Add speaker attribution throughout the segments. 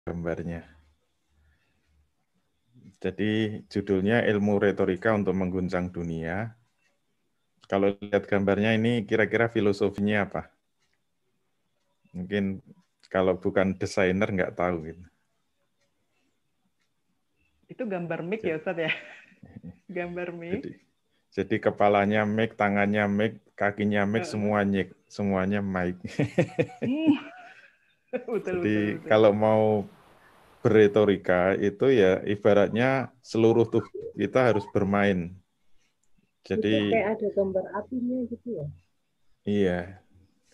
Speaker 1: gambarnya. Jadi judulnya Ilmu Retorika untuk Mengguncang Dunia. Kalau lihat gambarnya ini kira-kira filosofinya apa? Mungkin kalau bukan desainer nggak tahu gitu.
Speaker 2: Itu gambar mic ya Ustadz ya? Gambar mic.
Speaker 1: Jadi kepalanya mic, tangannya mic, kakinya mic, semuanya mic. Jadi
Speaker 2: Betul.
Speaker 1: kalau mau berretorika itu ya ibaratnya seluruh tubuh kita harus bermain.
Speaker 3: Itu
Speaker 1: Jadi
Speaker 3: kayak ada gambar apinya gitu ya?
Speaker 1: iya,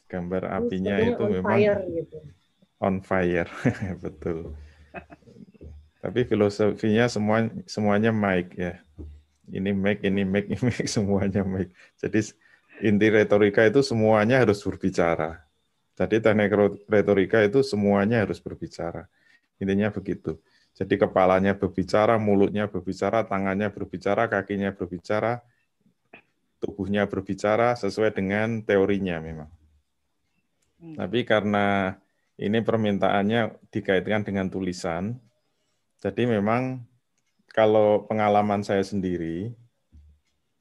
Speaker 1: gambar
Speaker 3: Itu
Speaker 1: apinya
Speaker 3: sepertinya
Speaker 1: itu
Speaker 3: on
Speaker 1: memang
Speaker 3: fire gitu.
Speaker 1: on fire, betul. Tapi filosofinya semuanya mic ya. Ini mic, ini mic, ini mic, semuanya mic. Jadi inti retorika itu semuanya harus berbicara. Jadi teknik retorika itu semuanya harus berbicara. Intinya begitu. Jadi kepalanya berbicara, mulutnya berbicara, tangannya berbicara, kakinya berbicara, tubuhnya berbicara sesuai dengan teorinya memang. Tapi karena ini permintaannya dikaitkan dengan tulisan, jadi memang kalau pengalaman saya sendiri,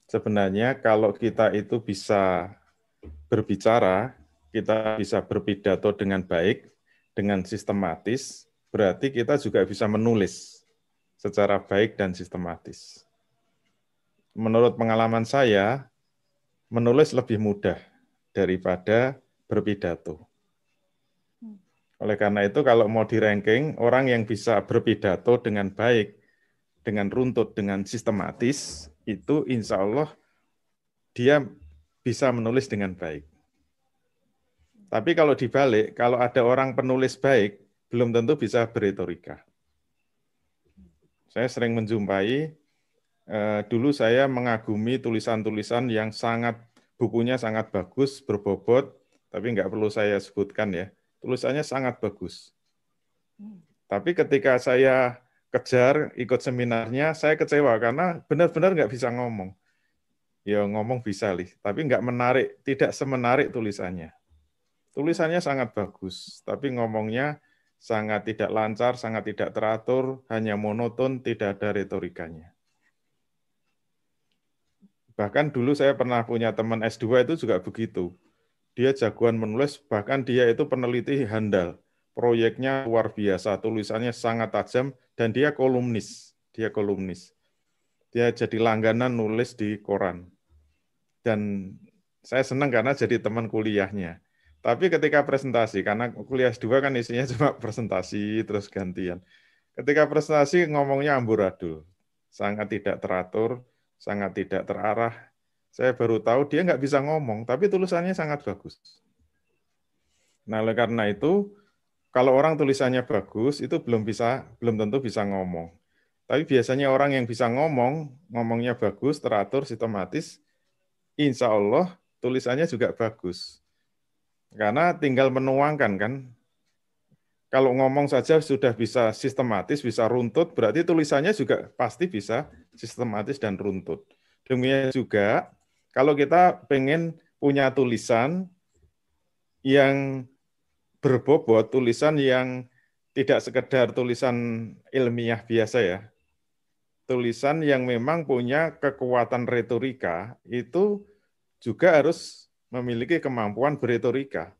Speaker 1: sebenarnya kalau kita itu bisa berbicara, kita bisa berpidato dengan baik, dengan sistematis, berarti kita juga bisa menulis secara baik dan sistematis. Menurut pengalaman saya, menulis lebih mudah daripada berpidato. Oleh karena itu, kalau mau di-ranking, orang yang bisa berpidato dengan baik, dengan runtut, dengan sistematis, itu insya Allah dia bisa menulis dengan baik. Tapi kalau dibalik, kalau ada orang penulis baik, belum tentu bisa berretorika. Saya sering menjumpai, dulu saya mengagumi tulisan-tulisan yang bukunya sangat bagus, berbobot, tapi nggak perlu saya sebutkan ya, tulisannya sangat bagus. Tapi ketika saya kejar, ikut seminarnya, saya kecewa karena benar-benar nggak bisa ngomong. Ya ngomong bisa, tapi nggak menarik, tidak semenarik tulisannya. Tulisannya sangat bagus, tapi ngomongnya sangat tidak lancar, sangat tidak teratur, hanya monoton, tidak ada retorikanya. Bahkan dulu saya pernah punya teman S2 itu juga begitu. Dia jagoan menulis, bahkan dia itu peneliti handal. Proyeknya luar biasa, tulisannya sangat tajam, dan dia kolumnis. Dia jadi langganan nulis di koran. Dan saya senang karena jadi teman kuliahnya. Tapi ketika presentasi, karena kuliah S2 kan isinya cuma presentasi, terus gantian. Ketika presentasi ngomongnya amburadul, sangat tidak teratur, sangat tidak terarah. Saya baru tahu dia nggak bisa ngomong, tapi tulisannya sangat bagus. Nah, oleh karena itu, kalau orang tulisannya bagus, itu belum tentu bisa ngomong. Tapi biasanya orang yang bisa ngomongnya bagus, teratur, sistematis, insya Allah tulisannya juga bagus. Karena tinggal menuangkan kan. Kalau ngomong saja sudah bisa sistematis, bisa runtut, berarti tulisannya juga pasti bisa sistematis dan runtut. Demikian juga, kalau kita pengen punya tulisan yang berbobot, tulisan yang tidak sekedar tulisan ilmiah biasa ya, tulisan yang memang punya kekuatan retorika, itu juga harus memiliki kemampuan berretorika.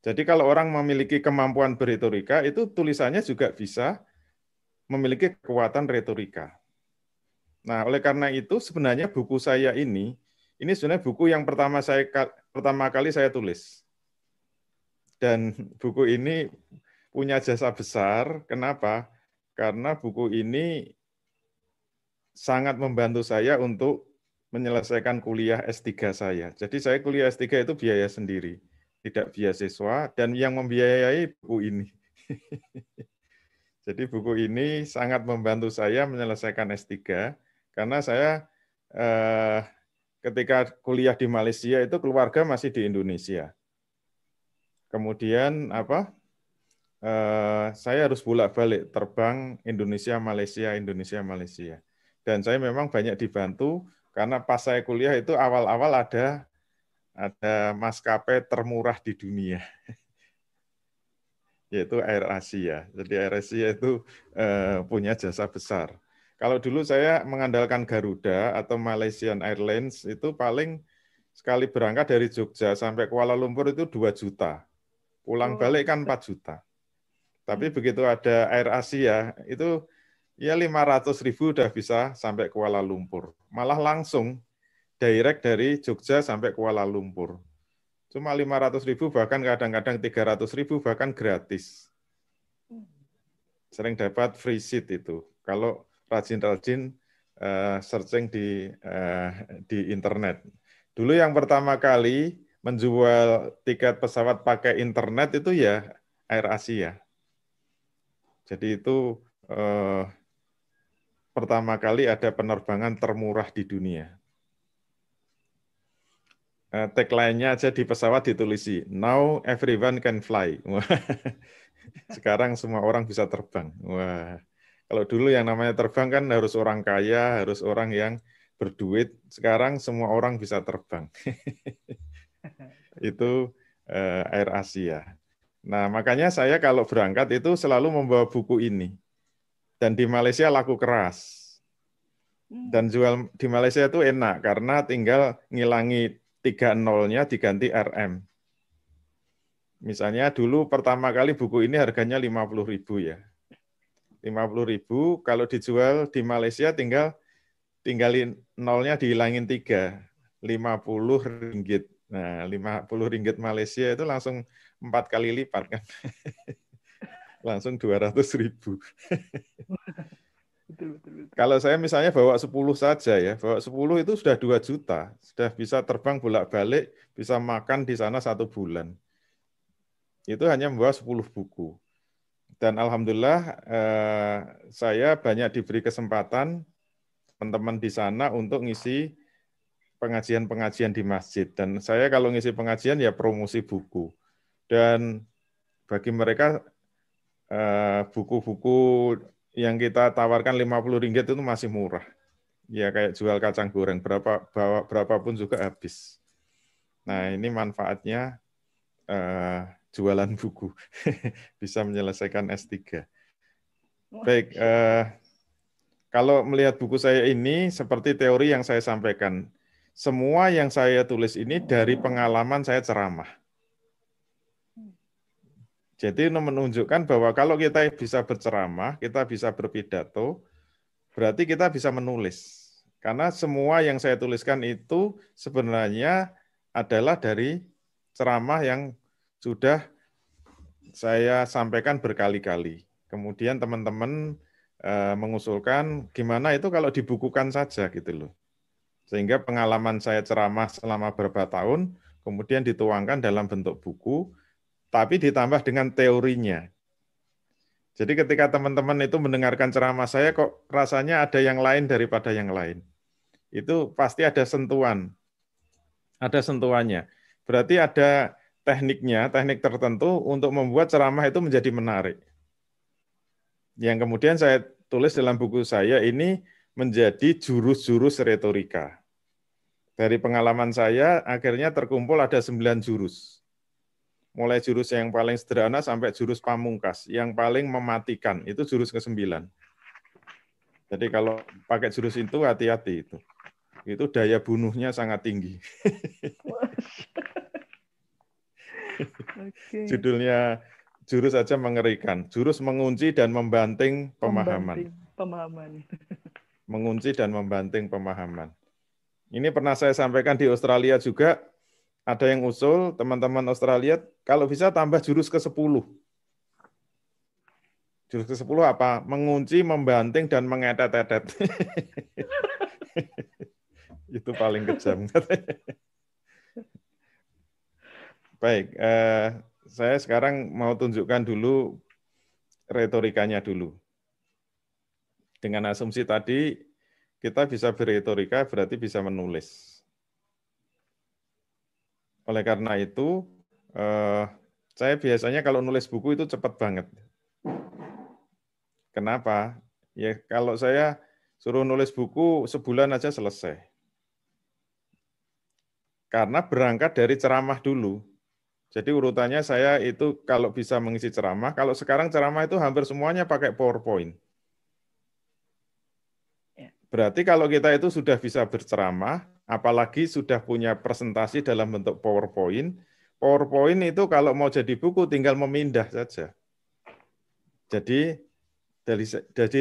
Speaker 1: Jadi kalau orang memiliki kemampuan berretorika, itu tulisannya juga bisa memiliki kekuatan retorika. Nah, oleh karena itu sebenarnya buku saya ini sebenarnya buku yang pertama kali saya tulis. Dan buku ini punya jasa besar. Kenapa? Karena buku ini sangat membantu saya untuk menyelesaikan kuliah S3 saya. Jadi saya kuliah S3 itu biaya sendiri, tidak beasiswa, dan yang membiayai buku ini. Jadi buku ini sangat membantu saya menyelesaikan S3, karena saya ketika kuliah di Malaysia itu keluarga masih di Indonesia. Kemudian saya harus bolak-balik terbang Indonesia Malaysia. Dan saya memang banyak dibantu karena pas saya kuliah itu awal-awal ada maskapai termurah di dunia. yaitu Air Asia. Jadi Air Asia itu punya jasa besar. Kalau dulu saya mengandalkan Garuda atau Malaysian Airlines, itu paling sekali berangkat dari Jogja sampai Kuala Lumpur itu 2 juta. Pulang balik kan 4 juta. Tapi begitu ada Air Asia, itu ya 500.000 udah bisa sampai Kuala Lumpur. Malah langsung direct dari Jogja sampai Kuala Lumpur. Cuma 500.000, bahkan kadang-kadang 300.000, bahkan gratis. Sering dapat free seat itu. Kalau rajin-rajin searching di internet. Dulu yang pertama kali menjual tiket pesawat pakai internet itu ya Air Asia. Jadi itu pertama kali ada penerbangan termurah di dunia. Tagline-nya aja di pesawat ditulisi, now everyone can fly. Sekarang semua orang bisa terbang. Wah, kalau dulu yang namanya terbang kan harus orang kaya, harus orang yang berduit. Sekarang semua orang bisa terbang. Itu Air Asia. Nah, makanya saya kalau berangkat itu selalu membawa buku ini. Dan di Malaysia laku keras. Dan jual di Malaysia itu enak karena tinggal ngilangi 3 nolnya diganti RM. Misalnya dulu pertama kali buku ini harganya 50.000 ya. 50.000, kalau dijual di Malaysia tinggalin nolnya dihilangin 3, 50 ringgit. Nah, 50 ringgit Malaysia itu langsung 4 kali lipat kan. Langsung 200.000. Kalau saya misalnya bawa 10 saja ya, bawa 10 itu sudah 2 juta, sudah bisa terbang bolak-balik, bisa makan di sana 1 bulan. Itu hanya membawa 10 buku. Dan alhamdulillah saya banyak diberi kesempatan teman-teman di sana untuk ngisi pengajian-pengajian di masjid. Dan saya kalau ngisi pengajian ya promosi buku. Dan bagi mereka buku-buku yang kita tawarkan 50 ringgit itu masih murah. Ya kayak jual kacang goreng, berapapun juga habis. Nah ini manfaatnya jualan buku. Bisa menyelesaikan S3. Baik, kalau melihat buku saya ini, seperti teori yang saya sampaikan, semua yang saya tulis ini dari pengalaman saya ceramah. Jadi menunjukkan bahwa kalau kita bisa berceramah, kita bisa berpidato, berarti kita bisa menulis. Karena semua yang saya tuliskan itu sebenarnya adalah dari ceramah yang sudah saya sampaikan berkali-kali. Kemudian teman-teman mengusulkan gimana itu kalau dibukukan saja gitu loh. Sehingga pengalaman saya ceramah selama beberapa tahun, kemudian dituangkan dalam bentuk buku, tapi ditambah dengan teorinya. Jadi ketika teman-teman itu mendengarkan ceramah saya, kok rasanya ada yang lain daripada yang lain. Itu pasti ada sentuhan. Ada sentuhannya. Berarti ada tekniknya, teknik tertentu untuk membuat ceramah itu menjadi menarik. Yang kemudian saya tulis dalam buku saya ini menjadi jurus-jurus retorika. Dari pengalaman saya, akhirnya terkumpul ada 9 jurus. Mulai jurus yang paling sederhana sampai jurus pamungkas, yang paling mematikan, itu jurus ke-9. Jadi kalau pakai jurus itu, hati-hati itu. Itu daya bunuhnya sangat tinggi. Judulnya jurus saja mengerikan. Jurus mengunci dan membanting pemahaman. Mengunci dan membanting pemahaman. Ini pernah saya sampaikan di Australia juga. Ada yang usul, teman-teman Australia, kalau bisa tambah jurus ke-10. Jurus ke-10 apa? Mengunci, membanting, dan mengetet-etet. Itu paling kejam. Baik, saya sekarang mau tunjukkan dulu retorikanya dulu. Dengan asumsi tadi, kita bisa berretorika, berarti bisa menulis. Oleh karena itu, saya biasanya kalau nulis buku itu cepat banget. Kenapa? Ya kalau saya suruh nulis buku sebulan aja selesai. Karena berangkat dari ceramah dulu. Jadi urutannya saya itu kalau bisa mengisi ceramah, kalau sekarang ceramah itu hampir semuanya pakai PowerPoint. Berarti kalau kita itu sudah bisa berceramah, apalagi sudah punya presentasi dalam bentuk PowerPoint, PowerPoint itu kalau mau jadi buku tinggal memindah saja. Jadi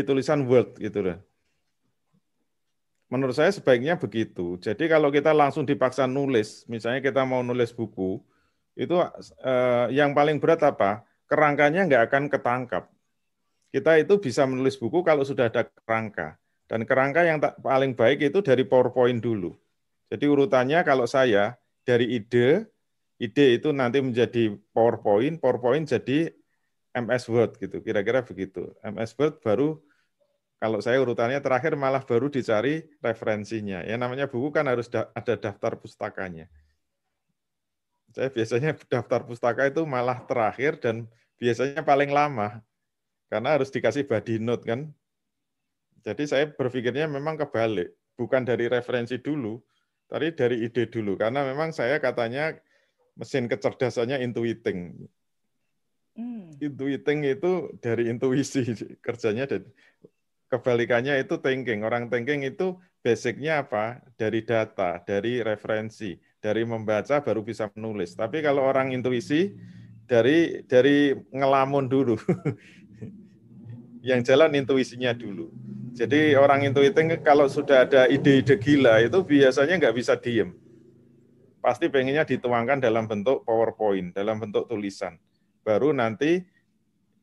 Speaker 1: tulisan Word gitu loh. Menurut saya sebaiknya begitu. Jadi kalau kita langsung dipaksa nulis, misalnya kita mau nulis buku, itu yang paling berat apa? Kerangkanya nggak akan ketangkap. Kita itu bisa menulis buku kalau sudah ada kerangka. Dan kerangka yang paling baik itu dari PowerPoint dulu. Jadi urutannya kalau saya dari ide itu nanti menjadi PowerPoint, PowerPoint jadi MS Word gitu, kira-kira begitu. MS Word baru kalau saya urutannya terakhir malah baru dicari referensinya. Ya namanya buku kan harus ada daftar pustakanya. Saya biasanya daftar pustaka itu malah terakhir dan biasanya paling lama karena harus dikasih body note kan. Jadi saya berpikirnya memang kebalik, bukan dari referensi dulu, tapi dari ide dulu karena memang saya katanya mesin kecerdasannya intuiting. Intuiting itu dari intuisi kerjanya dan kebalikannya itu thinking. Orang thinking itu basicnya apa? Dari data, dari referensi, dari membaca baru bisa menulis. Tapi kalau orang intuisi dari ngelamun dulu. Yang jalan intuisinya dulu. Jadi orang intuiting kalau sudah ada ide-ide gila itu biasanya nggak bisa diem. Pasti pengennya dituangkan dalam bentuk PowerPoint, dalam bentuk tulisan. Baru nanti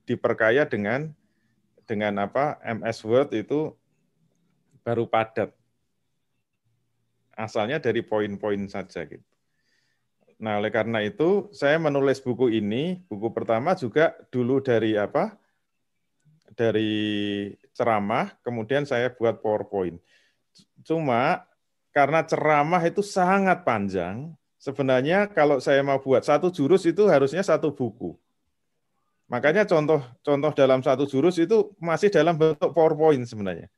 Speaker 1: diperkaya dengan apa MS Word itu baru padat. Asalnya dari poin-poin saja gitu. Nah, oleh karena itu saya menulis buku ini, buku pertama juga dulu dari apa? Dari ceramah, kemudian saya buat PowerPoint. Cuma karena ceramah itu sangat panjang, sebenarnya kalau saya mau buat satu jurus itu harusnya satu buku. Makanya contoh dalam satu jurus itu masih dalam bentuk PowerPoint sebenarnya.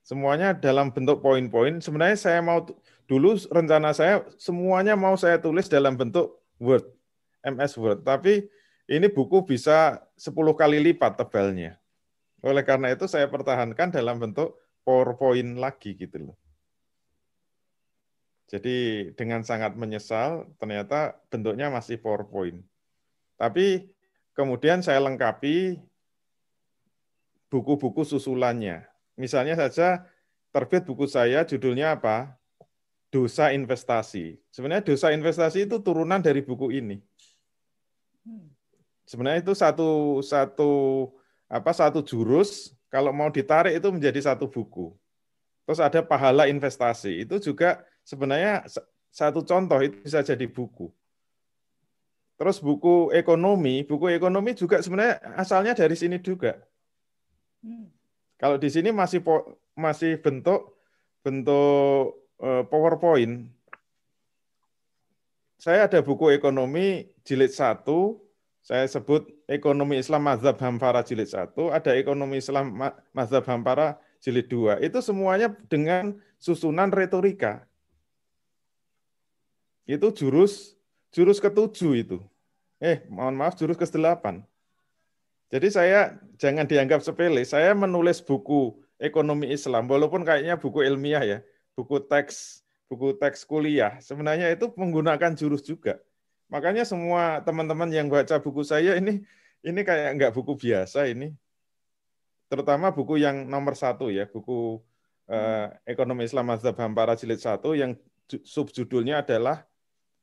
Speaker 1: Semuanya dalam bentuk poin-poin. Sebenarnya saya mau dulu rencana saya semuanya mau saya tulis dalam bentuk Word, MS Word. Tapi ini buku bisa 10 kali lipat tebalnya. Oleh karena itu saya pertahankan dalam bentuk PowerPoint lagi gitu loh. Jadi dengan sangat menyesal ternyata bentuknya masih PowerPoint. Tapi kemudian saya lengkapi buku-buku susulannya. Misalnya saja terbit buku saya judulnya apa? Dosa investasi. Sebenarnya dosa investasi itu turunan dari buku ini. Sebenarnya itu satu jurus kalau mau ditarik itu menjadi satu buku. Terus ada pahala investasi. Itu juga sebenarnya satu contoh itu bisa jadi buku. Terus buku ekonomi juga sebenarnya asalnya dari sini juga. Kalau di sini masih bentuk PowerPoint. Saya ada buku ekonomi jilid 1, saya sebut ekonomi Islam Mazhab Hampara jilid 1, ada ekonomi Islam Mazhab Hampara jilid 2. Itu semuanya dengan susunan retorika. Itu jurus ke-7 itu. Mohon maaf, jurus ke-8. Jadi saya jangan dianggap sepele, saya menulis buku ekonomi Islam, walaupun kayaknya buku ilmiah ya, buku teks kuliah, sebenarnya itu menggunakan jurus juga. Makanya semua teman-teman yang baca buku saya ini kayak nggak buku biasa ini. Terutama buku yang nomor 1 ya, buku ekonomi Islam Mazhab Hampara jilid 1 yang subjudulnya adalah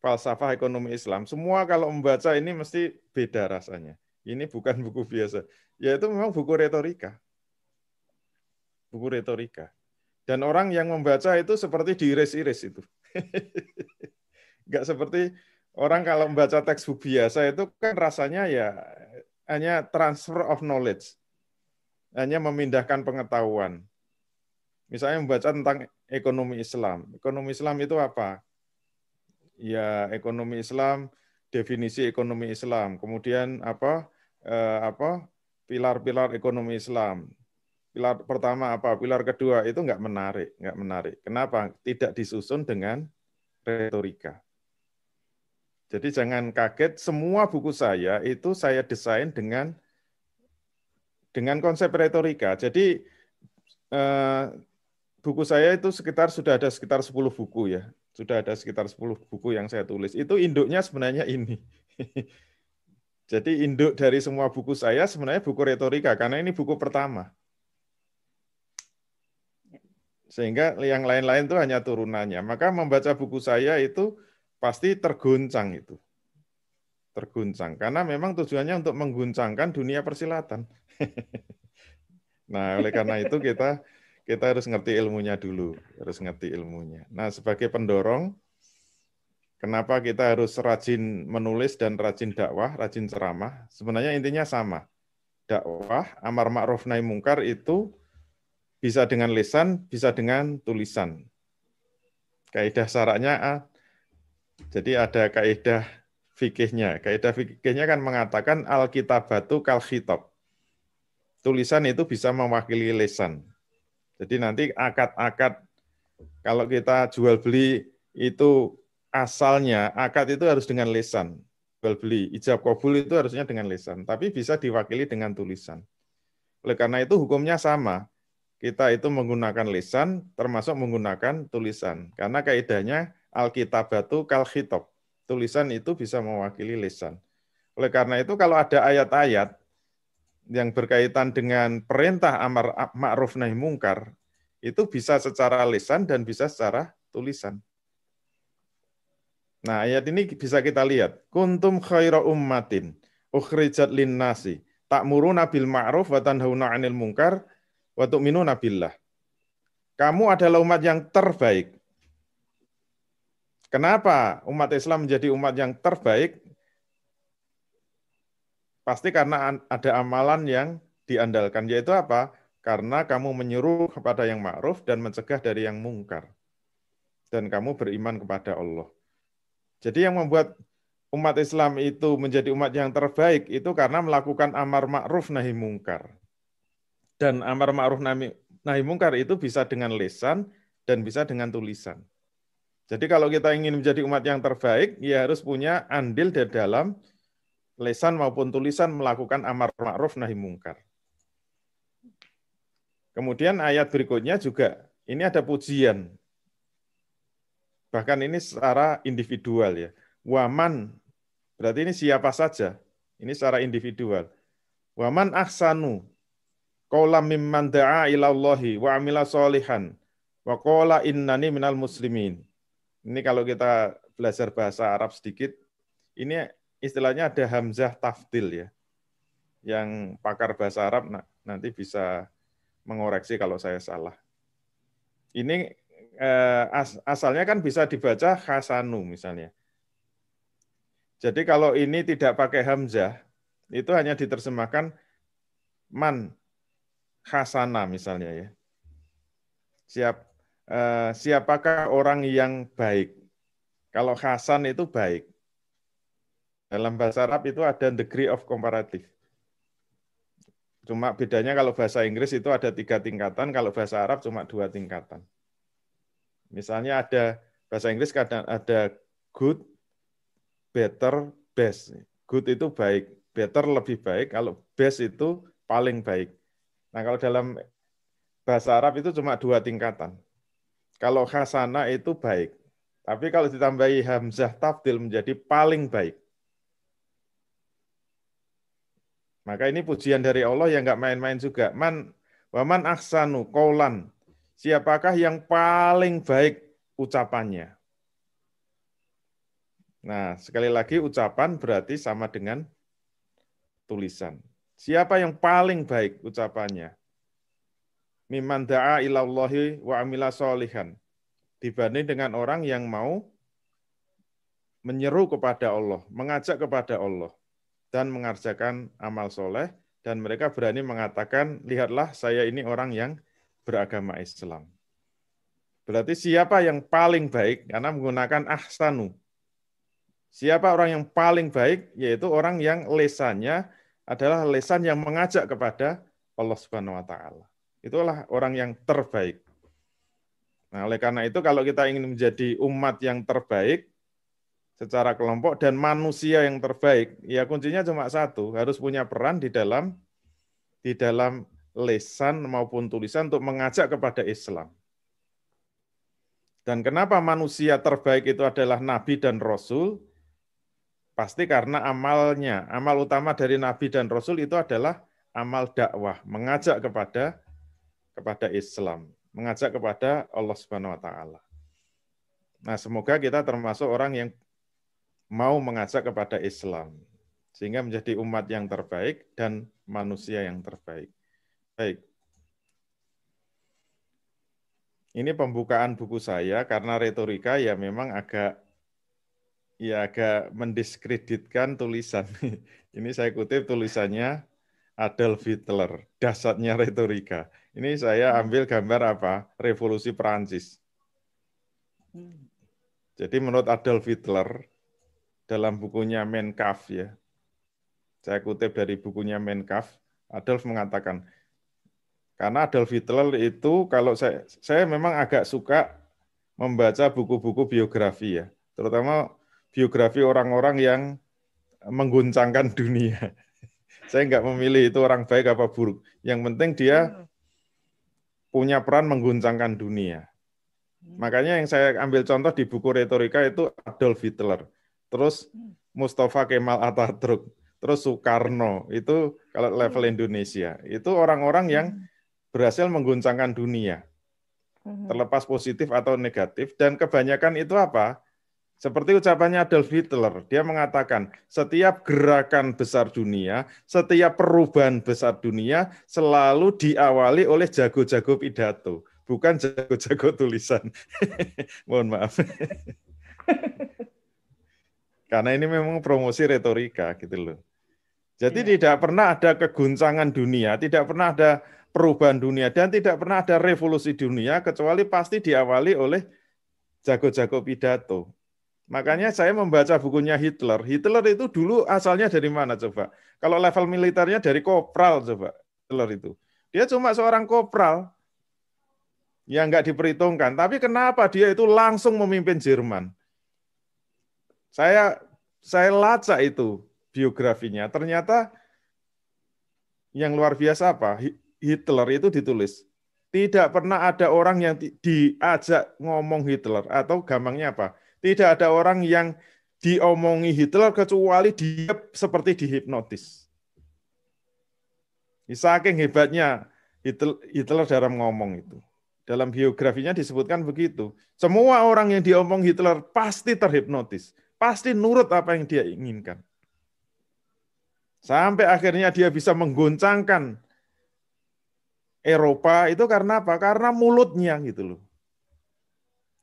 Speaker 1: Falsafah Ekonomi Islam. Semua kalau membaca ini mesti beda rasanya. Ini bukan buku biasa. Ya itu memang buku retorika. Buku retorika. Dan orang yang membaca itu seperti diiris-iris itu. Enggak seperti orang kalau membaca teks buku biasa itu kan rasanya ya hanya transfer of knowledge. Hanya memindahkan pengetahuan. Misalnya membaca tentang ekonomi Islam. Ekonomi Islam itu apa? Ya, ekonomi Islam, definisi ekonomi Islam. Kemudian pilar-pilar ekonomi Islam. Pilar pertama apa? Pilar kedua itu nggak menarik. Kenapa? Tidak disusun dengan retorika. Jadi jangan kaget, semua buku saya itu saya desain dengan konsep retorika. Jadi buku saya itu sudah ada sekitar 10 buku ya. Sudah ada sekitar 10 buku yang saya tulis. Itu induknya sebenarnya ini. Jadi induk dari semua buku saya sebenarnya buku retorika, karena ini buku pertama. Sehingga yang lain-lain itu hanya turunannya. Maka membaca buku saya itu pasti terguncang itu. Terguncang. Karena memang tujuannya untuk mengguncangkan dunia persilatan. Nah, oleh karena itu kita harus ngerti ilmunya dulu. Harus ngerti ilmunya. Nah, sebagai pendorong, kenapa kita harus rajin menulis dan rajin dakwah, rajin ceramah? Sebenarnya intinya sama. Dakwah, amar ma'ruf nahi mungkar itu bisa dengan lisan, bisa dengan tulisan. Kaidah syaratnya, jadi ada kaidah fikihnya. Kaidah fikihnya kan mengatakan al-kitabatu kal khitab. Tulisan itu bisa mewakili lisan. Jadi nanti akad-akad, kalau kita jual beli itu asalnya, akad itu harus dengan lisan. Jual beli, ijab kabul itu harusnya dengan lisan. Tapi bisa diwakili dengan tulisan. Oleh karena itu hukumnya sama. Kita itu menggunakan lisan, termasuk menggunakan tulisan. Karena kaidahnya al-kitabatu kal khitab. Tulisan itu bisa mewakili lisan. Oleh karena itu kalau ada ayat-ayat yang berkaitan dengan perintah amar ma'ruf nahi mungkar, itu bisa secara lisan dan bisa secara tulisan. Nah, ayat ini bisa kita lihat. Kuntum khaira ummatin ukhrijat linnasi ta'muruna bil ma'ruf wa tanhauna 'anil munkar wa tu'minuna billah. Kamu adalah umat yang terbaik. Kenapa umat Islam menjadi umat yang terbaik? Pasti karena ada amalan yang diandalkan, yaitu apa? Karena kamu menyuruh kepada yang ma'ruf dan mencegah dari yang mungkar. Dan kamu beriman kepada Allah. Jadi yang membuat umat Islam itu menjadi umat yang terbaik itu karena melakukan amar ma'ruf nahi mungkar. Dan amar ma'ruf nahi mungkar itu bisa dengan lisan dan bisa dengan tulisan. Jadi kalau kita ingin menjadi umat yang terbaik, ya harus punya andil di dalam lisan maupun tulisan melakukan amar ma'ruf nahi mungkar. Kemudian ayat berikutnya juga, ini ada pujian. Bahkan ini secara individual ya. Waman, berarti ini siapa saja. Ini secara individual. Waman ahsanu qawlan mimman da'a ilallahi wa amila sholihan wa qala innani minal muslimin. Ini kalau kita belajar bahasa Arab sedikit, ini istilahnya ada hamzah tafdil ya. Yang pakar bahasa Arab nanti bisa mengoreksi kalau saya salah. Ini asalnya kan bisa dibaca hasanu misalnya. Jadi kalau ini tidak pakai hamzah, itu hanya diterjemahkan man hasana misalnya ya. Siapakah orang yang baik? Kalau hasan itu baik. Dalam bahasa Arab itu ada degree of comparative. Cuma bedanya kalau bahasa Inggris itu ada 3 tingkatan, kalau bahasa Arab cuma 2 tingkatan. Misalnya ada bahasa Inggris kadang ada good, better, best. Good itu baik, better lebih baik, kalau best itu paling baik. Nah kalau dalam bahasa Arab itu cuma 2 tingkatan. Kalau hasana itu baik, tapi kalau ditambahi hamzah tafdil menjadi paling baik. Maka ini pujian dari Allah yang nggak main-main juga. Waman ahsanu qaulan. Siapakah yang paling baik ucapannya? Nah, sekali lagi ucapan berarti sama dengan tulisan. Siapa yang paling baik ucapannya? Mimman da'a ilallahi wa amila sholihan. Dibanding dengan orang yang mau menyeru kepada Allah, mengajak kepada Allah, dan mengerjakan amal soleh, dan mereka berani mengatakan, lihatlah saya ini orang yang beragama Islam. Berarti siapa yang paling baik? Karena menggunakan ahsanu. Siapa orang yang paling baik? Yaitu orang yang lesannya adalah lesan yang mengajak kepada Allah Subhanahu wa Ta'ala. Itulah orang yang terbaik. Nah, oleh karena itu, kalau kita ingin menjadi umat yang terbaik, secara kelompok, dan manusia yang terbaik. Ya kuncinya cuma satu, harus punya peran di dalam lisan maupun tulisan untuk mengajak kepada Islam. Dan kenapa manusia terbaik itu adalah Nabi dan Rasul? Pasti karena amalnya. Amal utama dari Nabi dan Rasul itu adalah amal dakwah, mengajak kepada Islam, mengajak kepada Allah Subhanahu wa taala. Nah, semoga kita termasuk orang yang mau mengajak kepada Islam sehingga menjadi umat yang terbaik dan manusia yang terbaik. Baik. Ini pembukaan buku saya karena retorika ya memang agak mendiskreditkan tulisan. Ini saya kutip tulisannya Adolf Hitler, dasarnya retorika. Ini saya ambil gambar apa? Revolusi Perancis. Jadi menurut Adolf Hitler dalam bukunya Mein Kampf ya. Saya kutip dari bukunya Mein Kampf, Adolf mengatakan, karena Adolf Hitler itu kalau saya memang agak suka membaca buku-buku biografi ya, terutama biografi orang-orang yang mengguncangkan dunia. Saya nggak memilih itu orang baik apa buruk. Yang penting dia punya peran mengguncangkan dunia. Makanya yang saya ambil contoh di buku retorika itu Adolf Hitler, terus Mustafa Kemal Atatürk, terus Soekarno, itu kalau level Indonesia, itu orang-orang yang berhasil mengguncangkan dunia, terlepas positif atau negatif, dan kebanyakan itu apa? Seperti ucapannya Adolf Hitler, dia mengatakan, setiap gerakan besar dunia, setiap perubahan besar dunia, selalu diawali oleh jago-jago pidato, bukan jago-jago tulisan. Mohon maaf. Karena ini memang promosi retorika, gitu loh. Jadi tidak pernah ada keguncangan dunia, tidak pernah ada perubahan dunia, dan tidak pernah ada revolusi dunia, kecuali pasti diawali oleh jago-jago pidato. Makanya saya membaca bukunya Hitler. Hitler itu dulu asalnya dari mana coba? Kalau level militernya dari kopral coba. Hitler itu. Dia cuma seorang kopral yang nggak diperhitungkan. Tapi kenapa dia itu langsung memimpin Jerman? Saya lacak itu biografinya. Ternyata yang luar biasa apa? Hitler itu ditulis. Tidak pernah ada orang yang diajak ngomong Hitler. Atau gampangnya apa? Tidak ada orang yang diomongi Hitler kecuali dia seperti dihipnotis. Saking hebatnya Hitler dalam ngomong itu. Dalam biografinya disebutkan begitu. Semua orang yang diomong Hitler pasti terhipnotis. Pasti nurut apa yang dia inginkan. Sampai akhirnya dia bisa mengguncangkan Eropa itu karena apa? Karena mulutnya gitu loh.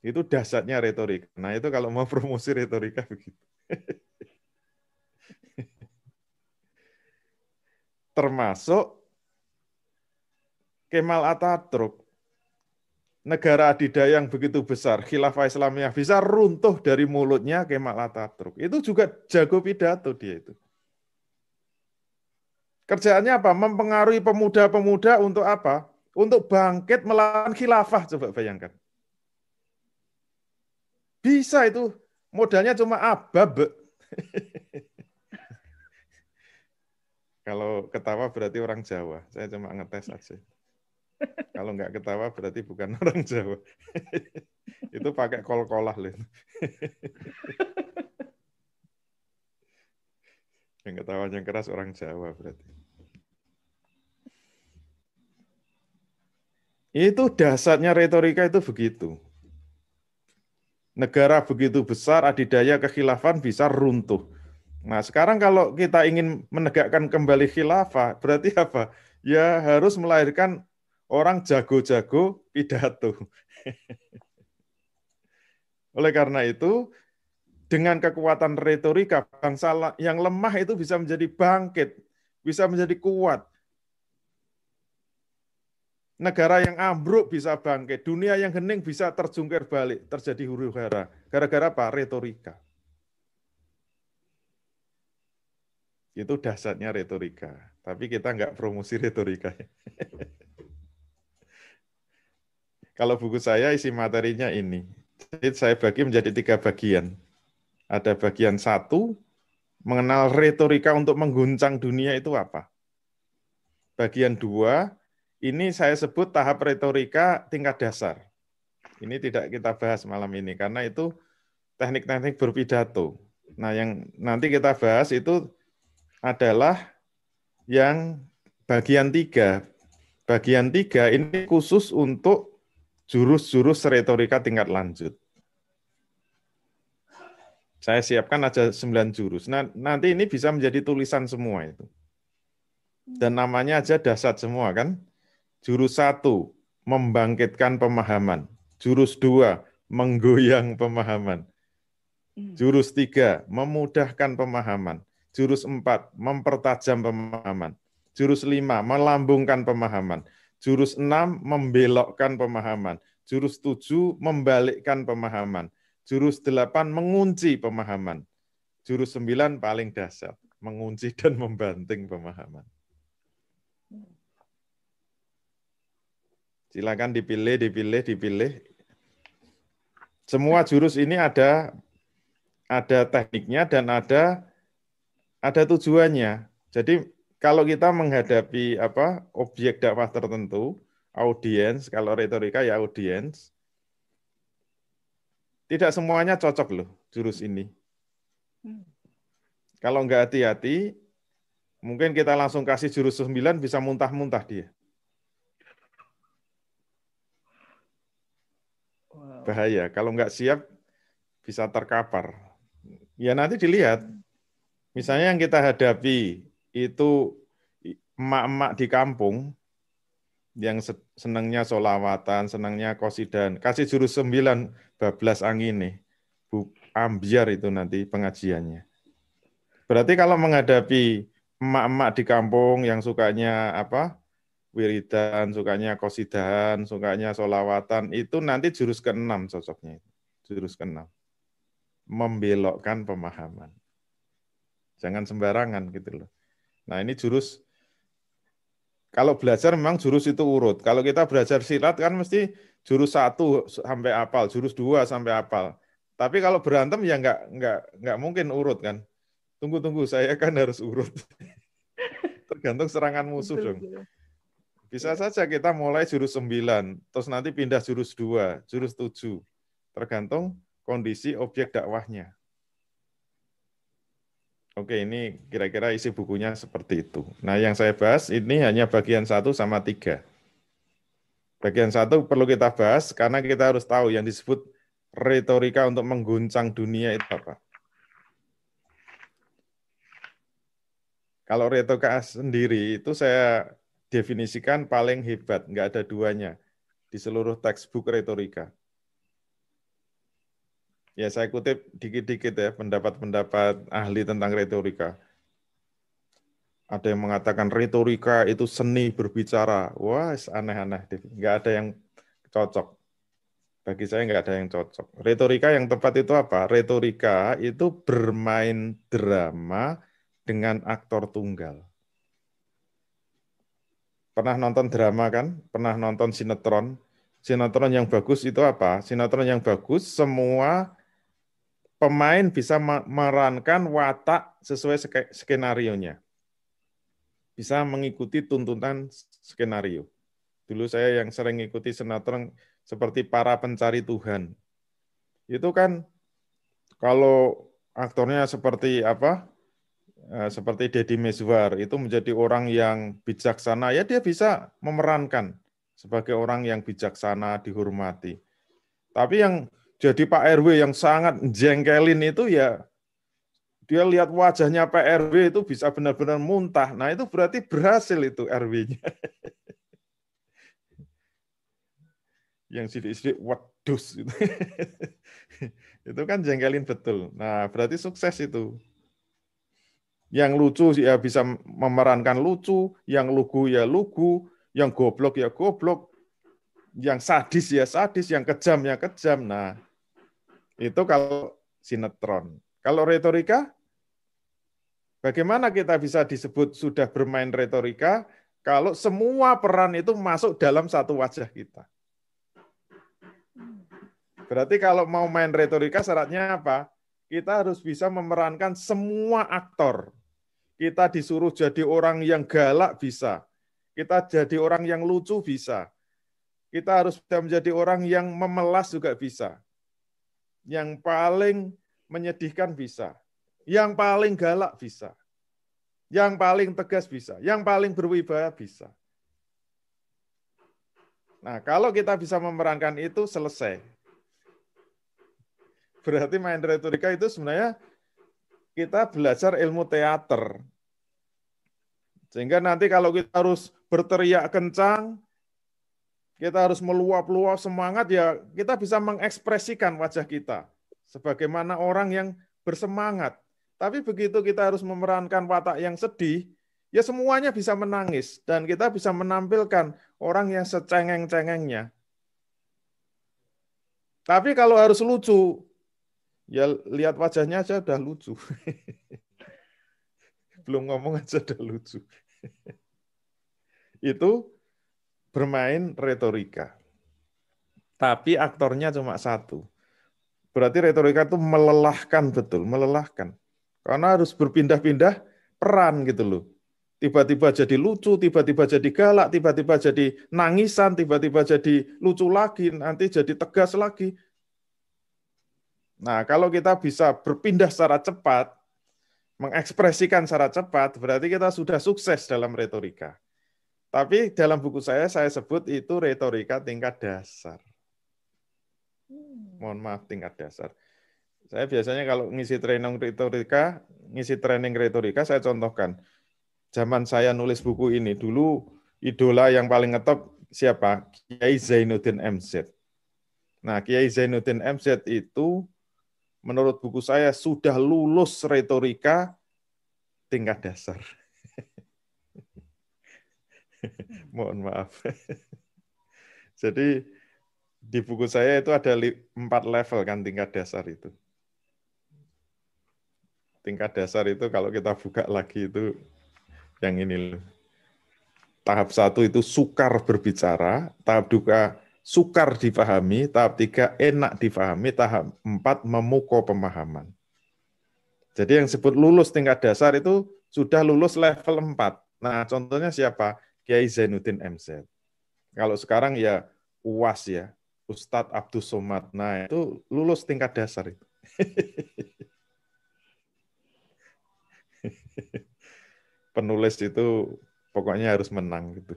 Speaker 1: Itu dasarnya retorika. Nah itu kalau mau promosi retorika begitu. Termasuk Kemal Atatürk. Negara adidaya yang begitu besar, khilafah Islamiyah bisa runtuh dari mulutnya Kemal Atatürk. Itu juga jago pidato dia itu. Kerjaannya apa? Mempengaruhi pemuda-pemuda untuk apa? Untuk bangkit melawan khilafah, coba bayangkan. Bisa itu, modalnya cuma abab. Kalau ketawa berarti orang Jawa, saya cuma ngetes aja. Kalau nggak ketawa berarti bukan orang Jawa. Itu pakai kol-kolah loh. Yang ketawanya keras orang Jawa berarti. Itu dasarnya retorika itu begitu. Negara begitu besar, adidaya kekhilafan bisa runtuh. Nah sekarang kalau kita ingin menegakkan kembali khilafah, berarti apa? Ya harus melahirkan orang jago-jago pidato. Oleh karena itu, dengan kekuatan retorika, bangsa yang lemah itu bisa menjadi bangkit, bisa menjadi kuat. Negara yang ambruk bisa bangkit, dunia yang hening bisa terjungkir balik, terjadi huru-hara. Gara-gara apa? Retorika. Itu dasarnya retorika. Tapi kita nggak promosi retorika. Kalau buku saya isi materinya ini. Jadi saya bagi menjadi 3 bagian. Ada bagian 1, mengenal retorika untuk mengguncang dunia itu apa. Bagian 2, ini saya sebut tahap retorika tingkat dasar. Ini tidak kita bahas malam ini, karena itu teknik-teknik berpidato. Nah, yang nanti kita bahas itu adalah yang bagian 3. Bagian 3 ini khusus untuk jurus-jurus retorika tingkat lanjut. Saya siapkan aja 9 jurus. Nah, nanti ini bisa menjadi tulisan semua itu. Dan namanya aja dasar semua kan. Jurus 1, membangkitkan pemahaman. Jurus 2, menggoyang pemahaman. Jurus 3, memudahkan pemahaman. Jurus 4, mempertajam pemahaman. Jurus 5, melambungkan pemahaman. Jurus 6, membelokkan pemahaman. Jurus 7, membalikkan pemahaman. Jurus 8, mengunci pemahaman. Jurus 9, paling dasar, mengunci dan membanting pemahaman. Silakan dipilih. Semua jurus ini ada tekniknya dan ada tujuannya. Jadi kalau kita menghadapi objek dakwah tertentu, audiens, kalau retorika ya audiens, tidak semuanya cocok loh jurus ini. Kalau nggak hati-hati, mungkin kita langsung kasih jurus 9 bisa muntah-muntah dia. Bahaya, kalau nggak siap bisa terkapar. Ya nanti dilihat, misalnya yang kita hadapi itu emak-emak di kampung, yang senangnya sholawatan, senangnya qasidan, kasih jurus 9, bablas angin ambiar itu nanti pengajiannya. Berarti kalau menghadapi emak-emak di kampung yang sukanya wiridan, sukanya qasidan, sukanya sholawatan, itu nanti jurus ke-6 cocoknya. Jurus ke-6. Membelokkan pemahaman. Jangan sembarangan gitu loh. Nah ini jurus, kalau belajar memang jurus itu urut. Kalau kita belajar silat kan mesti jurus 1 sampai hafal, jurus 2 sampai hafal. Tapi kalau berantem ya nggak mungkin urut kan. Tunggu, saya kan harus urut. Tergantung serangan musuh dong. Bisa saja kita mulai jurus 9, terus nanti pindah jurus 2, jurus 7. Tergantung kondisi objek dakwahnya. Oke, ini kira-kira isi bukunya seperti itu. Nah, yang saya bahas ini hanya bagian 1 sama 3. Bagian 1 perlu kita bahas karena kita harus tahu yang disebut retorika untuk mengguncang dunia itu apa. Kalau retorika sendiri itu saya definisikan paling hebat, nggak ada duanya di seluruh textbook retorika. Ya, saya kutip dikit-dikit ya, pendapat-pendapat ahli tentang retorika. Ada yang mengatakan retorika itu seni berbicara. Wah, aneh-aneh. Nggak ada yang cocok. Bagi saya nggak ada yang cocok. Retorika yang tepat itu apa? Retorika itu bermain drama dengan aktor tunggal. Pernah nonton drama kan? Pernah nonton sinetron? Sinetron yang bagus itu apa? Sinetron yang bagus semua pemain bisa memerankan watak sesuai skenarionya. Bisa mengikuti tuntutan skenario. Dulu saya yang sering ikuti sinetron seperti Para Pencari Tuhan. Itu kan kalau aktornya seperti seperti Deddy Mizwar, itu menjadi orang yang bijaksana, ya dia bisa memerankan sebagai orang yang bijaksana, dihormati. Tapi yang jadi Pak RW yang sangat jengkelin itu ya, dia lihat wajahnya Pak RW itu bisa benar-benar muntah. Nah itu berarti berhasil itu RW-nya. Yang sidik-sidik, wadus. Gitu. Itu kan jengkelin betul. Nah berarti sukses itu. Yang lucu ya bisa memerankan lucu, yang lugu ya lugu, yang goblok ya goblok, yang sadis ya sadis, yang kejam ya kejam. Nah itu kalau sinetron. Kalau retorika, bagaimana kita bisa disebut sudah bermain retorika kalau semua peran itu masuk dalam satu wajah kita? Berarti kalau mau main retorika syaratnya apa? kita harus bisa memerankan semua aktor. Kita disuruh jadi orang yang galak bisa. Kita jadi orang yang lucu bisa. Kita harus bisa menjadi orang yang memelas juga bisa. Yang paling menyedihkan bisa. Yang paling galak bisa. Yang paling tegas bisa. Yang paling berwibawa bisa. Nah, kalau kita bisa memerankan itu, selesai. Berarti main retorika itu sebenarnya kita belajar ilmu teater. Sehingga nanti kalau kita harus berteriak kencang, kita harus meluap-luap semangat, ya kita bisa mengekspresikan wajah kita sebagaimana orang yang bersemangat. Tapi begitu kita harus memerankan watak yang sedih, ya semuanya bisa menangis dan kita bisa menampilkan orang yang secengeng-cengengnya. Tapi kalau harus lucu, ya lihat wajahnya aja udah lucu. Belum ngomong aja udah lucu. Itu bermain retorika. Tapi aktornya cuma satu. Berarti retorika itu melelahkan betul, melelahkan. Karena harus berpindah-pindah peran gitu loh. Tiba-tiba jadi lucu, tiba-tiba jadi galak, tiba-tiba jadi nangisan, tiba-tiba jadi lucu lagi, nanti jadi tegas lagi. Nah, kalau kita bisa berpindah secara cepat, mengekspresikan secara cepat, berarti kita sudah sukses dalam retorika. Tapi dalam buku saya sebut itu retorika tingkat dasar. Mohon maaf, tingkat dasar. Saya biasanya kalau ngisi training retorika, saya contohkan. Zaman saya nulis buku ini, dulu idola yang paling ngetop siapa? Kiai Zainuddin MZ. Nah, Kiai Zainuddin MZ itu menurut buku saya sudah lulus retorika tingkat dasar. Mohon maaf. Jadi di buku saya itu ada 4 level kan tingkat dasar itu. Tingkat dasar itu kalau kita buka lagi itu yang ini loh. Tahap 1 itu sukar berbicara, tahap 2 sukar dipahami, tahap 3 enak dipahami, tahap 4 memukau pemahaman. Jadi yang disebut lulus tingkat dasar itu sudah lulus level 4. Nah, contohnya siapa? Kiai Zainuddin MZ. Kalau sekarang ya UAS ya, Ustadz Abdus Somad. Nah, itu lulus tingkat dasar itu. Penulis itu pokoknya harus menang gitu.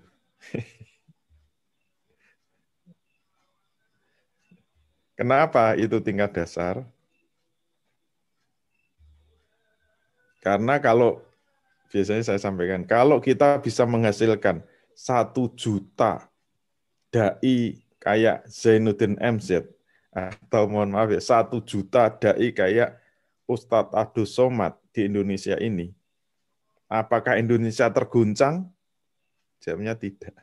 Speaker 1: Kenapa itu tingkat dasar? Karena kalau biasanya saya sampaikan, kalau kita bisa menghasilkan 1 juta dai kayak Zainuddin MZ, atau mohon maaf ya, 1 juta dai kayak Ustadz Abdus Somad di Indonesia ini, apakah Indonesia terguncang? Jawabnya tidak.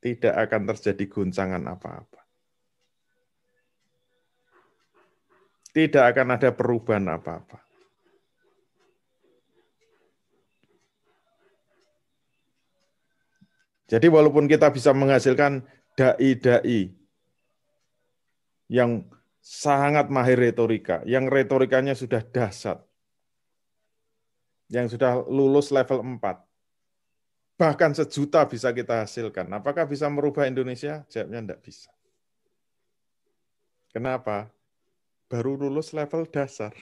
Speaker 1: Tidak akan terjadi guncangan apa-apa. Tidak akan ada perubahan apa-apa. Jadi walaupun kita bisa menghasilkan dai-dai yang sangat mahir retorika, yang retorikanya sudah dahsyat, yang sudah lulus level 4, bahkan 1 juta bisa kita hasilkan. Apakah bisa merubah Indonesia? Jawabnya tidak bisa. Kenapa? Baru lulus level dasar.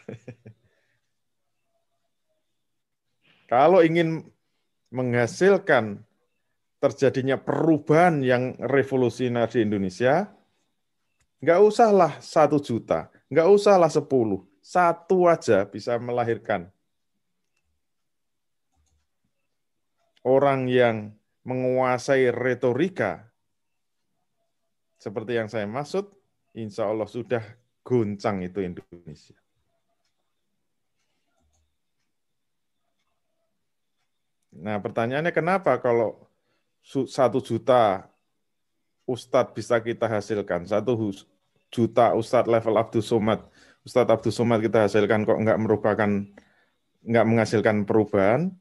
Speaker 1: Kalau ingin menghasilkan terjadinya perubahan yang revolusioner di Indonesia, nggak usahlah 1 juta, nggak usahlah 10, 1 aja bisa melahirkan orang yang menguasai retorika seperti yang saya maksud, insya Allah sudah goncang itu Indonesia. Nah, pertanyaannya kenapa kalau 1 juta Ustadz bisa kita hasilkan, 1 juta Ustadz level Abdus Somad, Ustadz Abdus Somad kita hasilkan kok nggak menghasilkan perubahan?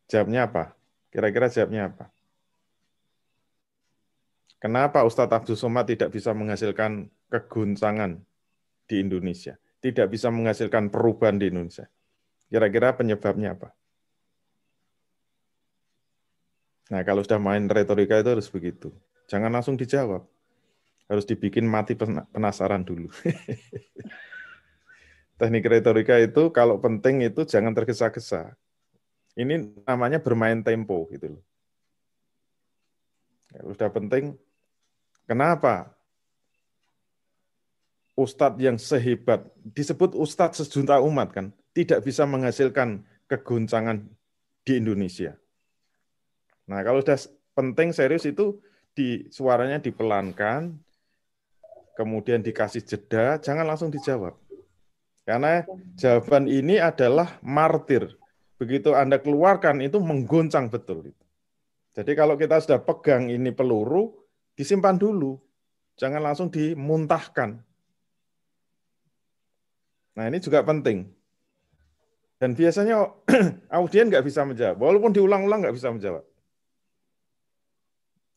Speaker 1: Jawabnya apa? Kira-kira jawabnya apa? Kenapa Ustadz Abdus Somad tidak bisa menghasilkan keguncangan di Indonesia, tidak bisa menghasilkan perubahan di Indonesia. Kira-kira penyebabnya apa? Nah, kalau sudah main retorika itu harus begitu. Jangan langsung dijawab. Harus dibikin mati penasaran dulu. Teknik retorika itu kalau penting itu jangan tergesa-gesa. Ini namanya bermain tempo gitu loh. Kalau sudah penting, kenapa ustadz yang sehebat, disebut ustadz sejuta umat kan, tidak bisa menghasilkan kegoncangan di Indonesia. Nah, kalau sudah penting serius itu suaranya dipelankan, kemudian dikasih jeda, jangan langsung dijawab. Karena jawaban ini adalah martir. Begitu Anda keluarkan itu menggoncang betul. Jadi kalau kita sudah pegang ini peluru, disimpan dulu. Jangan langsung dimuntahkan. Nah, ini juga penting. Dan biasanya audien nggak bisa menjawab. Walaupun diulang-ulang nggak bisa menjawab.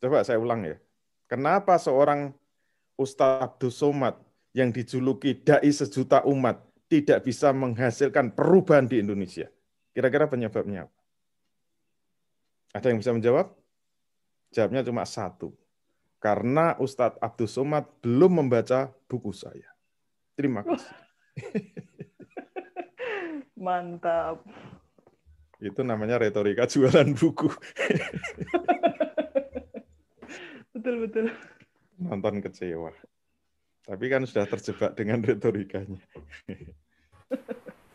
Speaker 1: Coba saya ulang ya. Kenapa seorang Ustadz Abdus Somad yang dijuluki dai sejuta umat tidak bisa menghasilkan perubahan di Indonesia? Kira-kira penyebabnya apa? Ada yang bisa menjawab? Jawabnya cuma satu. Karena Ustadz Abdus Somad belum membaca buku saya. Terima kasih.
Speaker 2: Mantap.
Speaker 1: Itu namanya retorika jualan buku.
Speaker 2: Betul-betul.
Speaker 1: Nonton kecewa. Tapi kan sudah terjebak dengan retorikanya.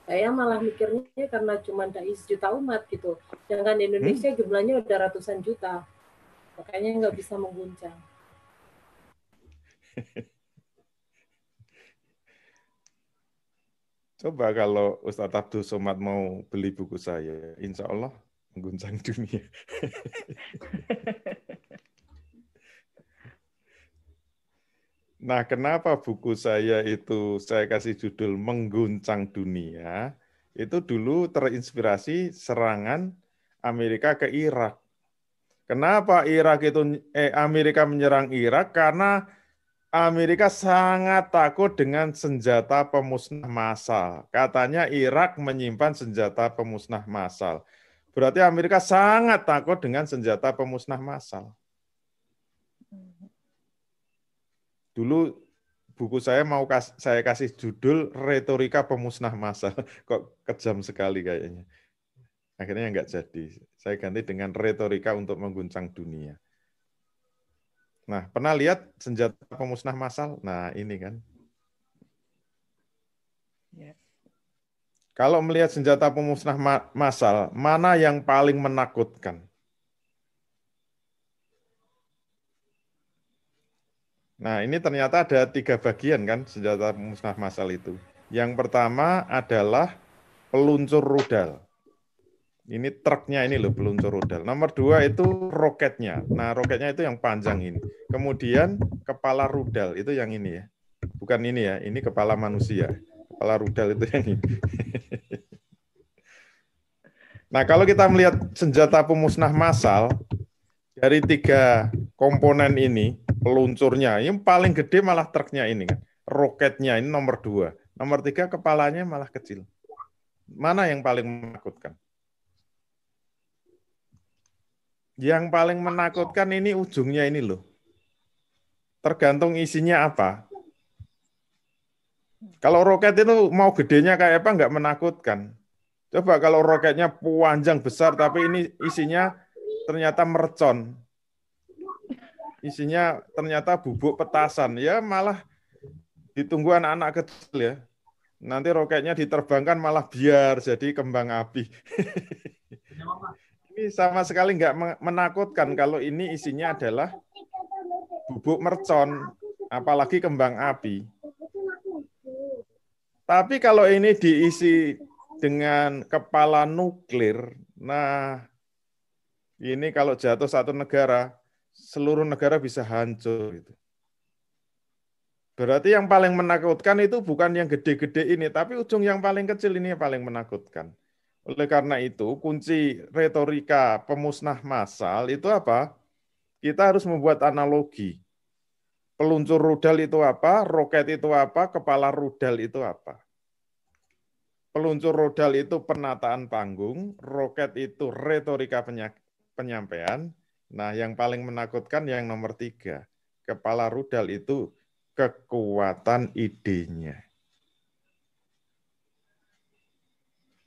Speaker 3: Saya malah mikirnya karena cuma dai sejuta umat gitu. Sedangkan di Indonesia jumlahnya udah ratusan juta. Makanya nggak bisa mengguncang.
Speaker 1: Coba kalau Ustadz Abdul Somad mau beli buku saya, insya Allah mengguncang dunia. Nah, kenapa buku saya itu saya kasih judul Mengguncang Dunia? Itu dulu terinspirasi serangan Amerika ke Irak. Kenapa Amerika menyerang Irak? Karena Amerika sangat takut dengan senjata pemusnah massal. Katanya Irak menyimpan senjata pemusnah massal. Berarti Amerika sangat takut dengan senjata pemusnah massal. Dulu buku saya saya kasih judul Retorika Pemusnah Massal. Kok kejam sekali kayaknya. Akhirnya nggak jadi. Saya ganti dengan Retorika untuk Mengguncang Dunia. Nah, pernah lihat senjata pemusnah massal? Nah, ini kan. Kalau melihat senjata pemusnah massal, mana yang paling menakutkan? Nah, ini ternyata ada 3 bagian kan senjata pemusnah massal itu. Yang pertama adalah peluncur rudal. Ini truknya ini loh, peluncur rudal. Nomor 2 itu roketnya. Nah, roketnya itu yang panjang ini. Kemudian kepala rudal itu yang ini ya. Bukan ini ya, ini kepala manusia. Kepala rudal itu yang ini. Nah, kalau kita melihat senjata pemusnah massal, dari 3 komponen ini, peluncurnya, yang paling gede malah truknya ini kan. Roketnya ini nomor 2. Nomor 3 kepalanya malah kecil. Mana yang paling menakutkan? Yang paling menakutkan ini ujungnya ini loh. Tergantung isinya apa. Kalau roket itu mau gedenya kayak apa nggak menakutkan. Coba kalau roketnya panjang besar tapi ini isinya ternyata mercon. Isinya ternyata bubuk petasan. Ya malah ditunggu anak-anak kecil ya. Nanti roketnya diterbangkan malah biar jadi kembang api. Ini sama sekali nggak menakutkan kalau ini isinya adalah bubuk mercon, apalagi kembang api. Tapi kalau ini diisi dengan kepala nuklir, nah ini kalau jatuh satu negara, seluruh negara bisa hancur. Berarti yang paling menakutkan itu bukan yang gede-gede ini, tapi ujung yang paling kecil ini yang paling menakutkan. Oleh karena itu, kunci retorika pemusnah massal itu apa? Kita harus membuat analogi. Peluncur rudal itu apa? Roket itu apa? Kepala rudal itu apa? Peluncur rudal itu penataan panggung, roket itu retorika penyampaian. Nah, yang paling menakutkan yang nomor 3. Kepala rudal itu kekuatan idenya.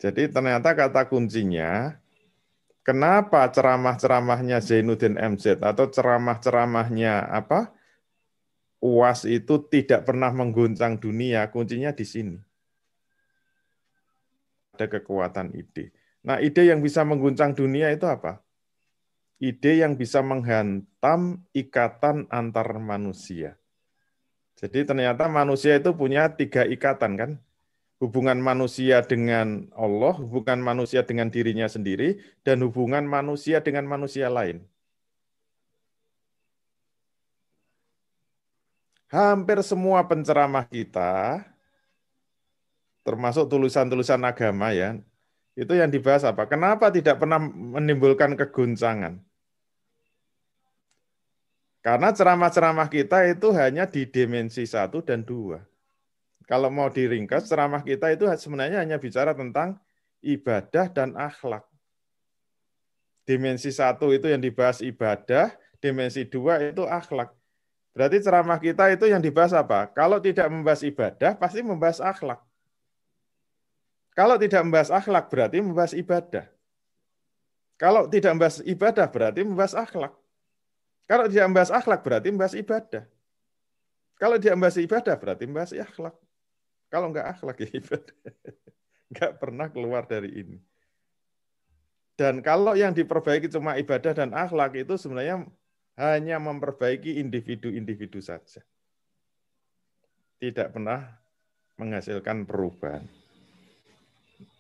Speaker 1: Jadi ternyata kata kuncinya, kenapa ceramah-ceramahnya Zainuddin MZ atau ceramah-ceramahnya UAS itu tidak pernah mengguncang dunia, kuncinya di sini. Ada kekuatan ide. Nah, ide yang bisa mengguncang dunia itu apa? Ide yang bisa menghantam ikatan antar manusia. Jadi ternyata manusia itu punya 3 ikatan kan? Hubungan manusia dengan Allah, hubungan manusia dengan dirinya sendiri, dan hubungan manusia dengan manusia lain. Hampir semua penceramah kita, termasuk tulisan-tulisan agama ya, itu yang dibahas apa? Kenapa tidak pernah menimbulkan keguncangan? Karena ceramah-ceramah kita itu hanya di dimensi 1 dan 2. Kalau mau diringkas, ceramah kita itu sebenarnya hanya bicara tentang ibadah dan akhlak. Dimensi 1 itu yang dibahas ibadah, dimensi 2 itu akhlak. Berarti ceramah kita itu yang dibahas apa? Kalau tidak membahas ibadah, pasti membahas akhlak. Kalau tidak membahas akhlak, berarti membahas ibadah. Kalau tidak membahas ibadah, berarti membahas akhlak. Kalau tidak membahas akhlak, berarti membahas ibadah. Kalau tidak membahas ibadah, berarti membahas akhlak. Kalau enggak akhlak, ya ibadah. Enggak pernah keluar dari ini. Dan kalau yang diperbaiki cuma ibadah dan akhlak, itu sebenarnya hanya memperbaiki individu-individu saja. Tidak pernah menghasilkan perubahan.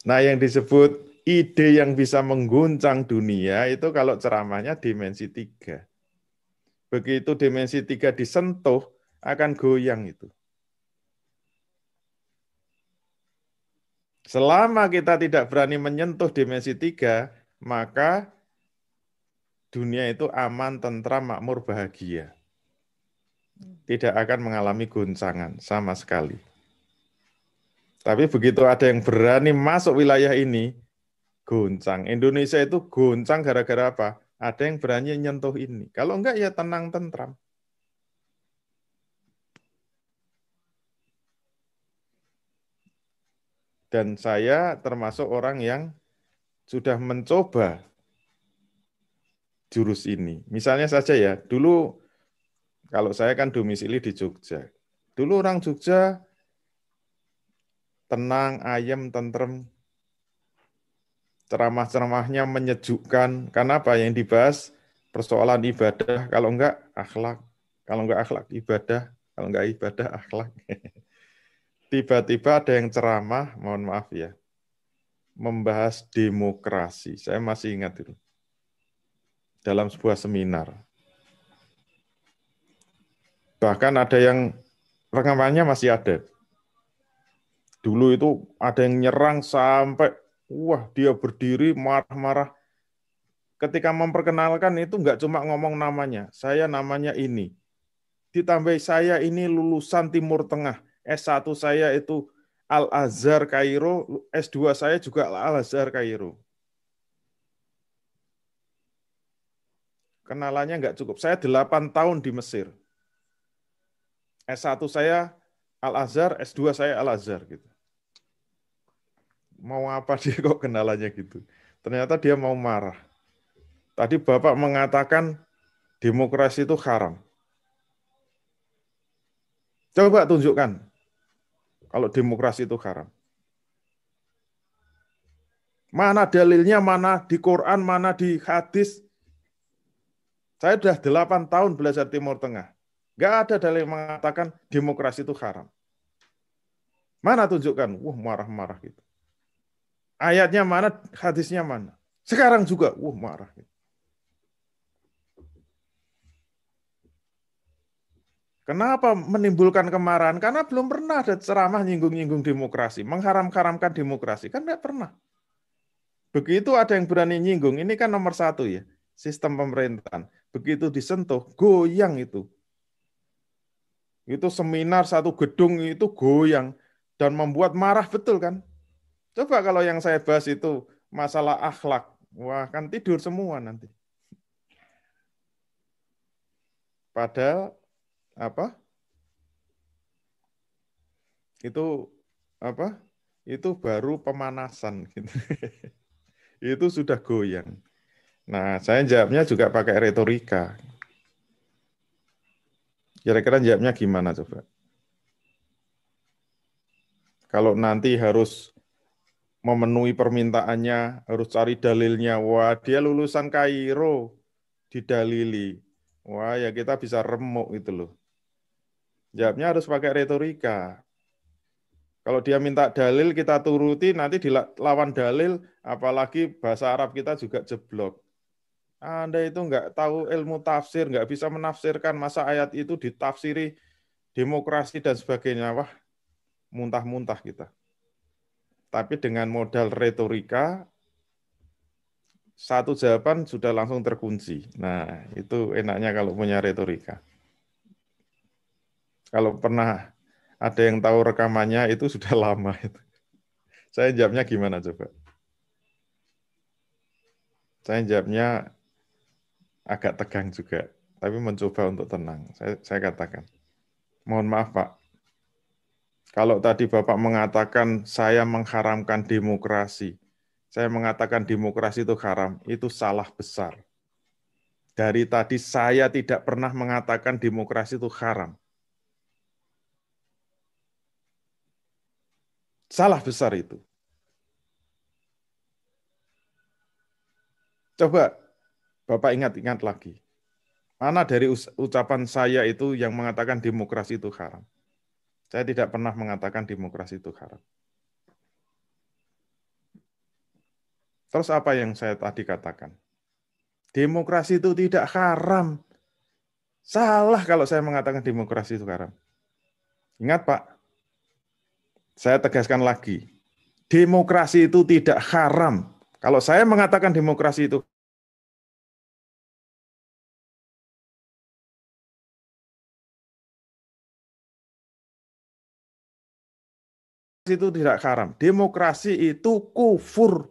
Speaker 1: Nah, yang disebut ide yang bisa mengguncang dunia, itu kalau ceramahnya dimensi 3. Begitu dimensi 3 disentuh, akan goyang itu. Selama kita tidak berani menyentuh dimensi 3, maka dunia itu aman, tentram, makmur, bahagia. Tidak akan mengalami goncangan sama sekali. Tapi begitu ada yang berani masuk wilayah ini, goncang. Indonesia itu goncang gara-gara apa? Ada yang berani nyentuh ini. Kalau enggak ya tenang, tentram. Dan saya termasuk orang yang sudah mencoba jurus ini. Misalnya saja ya, dulu kalau saya kan domisili di Jogja. Dulu orang Jogja tenang, ayem, tentrem. Ceramah-ceramahnya menyejukkan. Karena apa? Yang dibahas persoalan ibadah, kalau enggak akhlak. Kalau enggak akhlak ibadah, kalau enggak ibadah akhlak. Tiba-tiba ada yang ceramah, mohon maaf ya, membahas demokrasi. Saya masih ingat itu. Dalam sebuah seminar. Bahkan ada yang rekamannya masih ada. Dulu itu ada yang nyerang sampai, wah dia berdiri marah-marah. Ketika memperkenalkan itu nggak cuma ngomong namanya, saya namanya ini. Ditambah saya ini lulusan Timur Tengah. S1 saya itu Al-Azhar Kairo, S2 saya juga Al-Azhar Kairo. Kenalannya nggak cukup. Saya 8 tahun di Mesir. S1 saya Al-Azhar, S2 saya Al-Azhar gitu. Mau apa dia kok kenalannya gitu. Ternyata dia mau marah. Tadi Bapak mengatakan demokrasi itu haram. Coba tunjukkan kalau demokrasi itu haram. Mana dalilnya, mana di Quran, mana di hadis. Saya sudah 8 tahun belajar Timur Tengah. Nggak ada dalil yang mengatakan demokrasi itu haram. Mana tunjukkan? Wah, marah-marah gitu. Ayatnya mana, hadisnya mana. Sekarang juga, wah marah. Kenapa menimbulkan kemarahan? Karena belum pernah ada ceramah nyinggung-nyinggung demokrasi, mengharam-haramkan demokrasi. Kan nggak pernah. Begitu ada yang berani nyinggung, ini kan nomor 1 ya, sistem pemerintahan. Begitu disentuh, goyang itu. Itu seminar satu gedung itu goyang dan membuat marah betul kan? Coba kalau yang saya bahas itu masalah akhlak, wah kan tidur semua nanti. Padahal apa? Itu apa? Itu baru pemanasan gitu. Itu sudah goyang. Nah, saya jawabnya juga pakai retorika. Kira-kira jawabnya gimana coba? Kalau nanti harus memenuhi permintaannya, harus cari dalilnya. Wah, dia lulusan Kairo, didalili. Wah, ya kita bisa remuk itu loh. Jawabnya harus pakai retorika. Kalau dia minta dalil, kita turuti, nanti dilawan dalil, apalagi bahasa Arab kita juga jeblok. Anda itu nggak tahu ilmu tafsir, nggak bisa menafsirkan, masa ayat itu ditafsiri demokrasi dan sebagainya. Wah, muntah-muntah kita. Tapi dengan modal retorika, satu jawaban sudah langsung terkunci. Nah, itu enaknya kalau punya retorika. Kalau pernah ada yang tahu rekamannya, itu sudah lama. Saya jawabnya gimana coba? Saya jawabnya agak tegang juga, tapi mencoba untuk tenang. Saya katakan, mohon maaf Pak, kalau tadi Bapak mengatakan saya mengharamkan demokrasi, saya mengatakan demokrasi itu haram, itu salah besar. Dari tadi saya tidak pernah mengatakan demokrasi itu haram. Salah besar itu. Coba Bapak ingat-ingat lagi. Mana dari ucapan saya itu yang mengatakan demokrasi itu haram? Saya tidak pernah mengatakan demokrasi itu haram. Terus apa yang saya tadi katakan? Demokrasi itu tidak haram. Salah kalau saya mengatakan demokrasi itu haram. Ingat Pak, saya tegaskan lagi. Demokrasi itu tidak haram. Kalau saya mengatakan demokrasi itu tidak haram. Demokrasi itu kufur.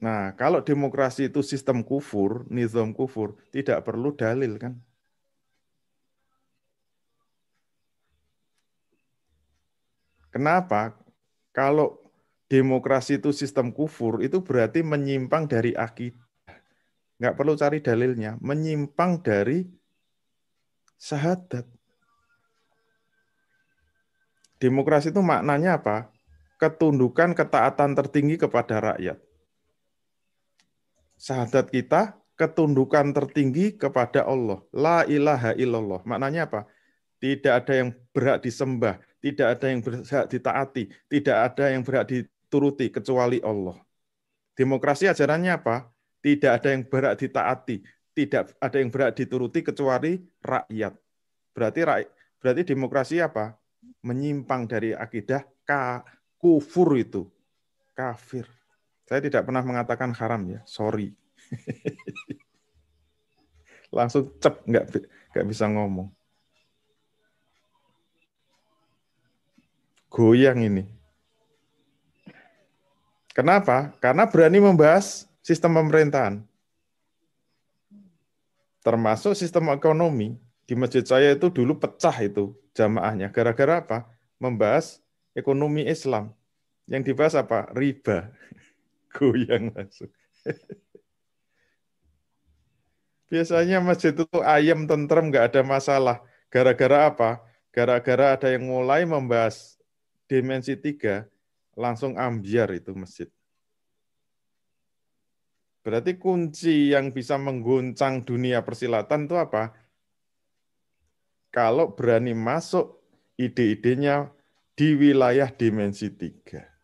Speaker 1: Nah, kalau demokrasi itu sistem kufur, nizam kufur, tidak perlu dalil kan? Kenapa? Kalau demokrasi itu sistem kufur, itu berarti menyimpang dari akidah. Nggak perlu cari dalilnya. Menyimpang dari syahadat. Demokrasi itu maknanya apa? Ketundukan, ketaatan tertinggi kepada rakyat. Syahadat kita, ketundukan tertinggi kepada Allah. La ilaha illallah. Maknanya apa? Tidak ada yang berhak disembah, tidak ada yang berhak ditaati, tidak ada yang berhak dituruti kecuali Allah. Demokrasi ajarannya apa? Tidak ada yang berhak ditaati, tidak ada yang berhak dituruti kecuali rakyat. Berarti demokrasi apa? Menyimpang dari akidah kufur itu, kafir. Saya tidak pernah mengatakan haram ya, sorry. Langsung cep, nggak bisa ngomong. Goyang ini. Kenapa? Karena berani membahas sistem pemerintahan. Termasuk sistem ekonomi. Di masjid saya itu dulu pecah itu jamaahnya. Gara-gara apa? Membahas ekonomi Islam. Yang dibahas apa? Riba. Goyang langsung. Biasanya masjid itu ayam, tentrem, nggak ada masalah. Gara-gara apa? Gara-gara ada yang mulai membahas dimensi 3, langsung ambyar itu masjid. Berarti kunci yang bisa mengguncang dunia persilatan itu apa? Kalau berani masuk ide-idenya di wilayah dimensi 3.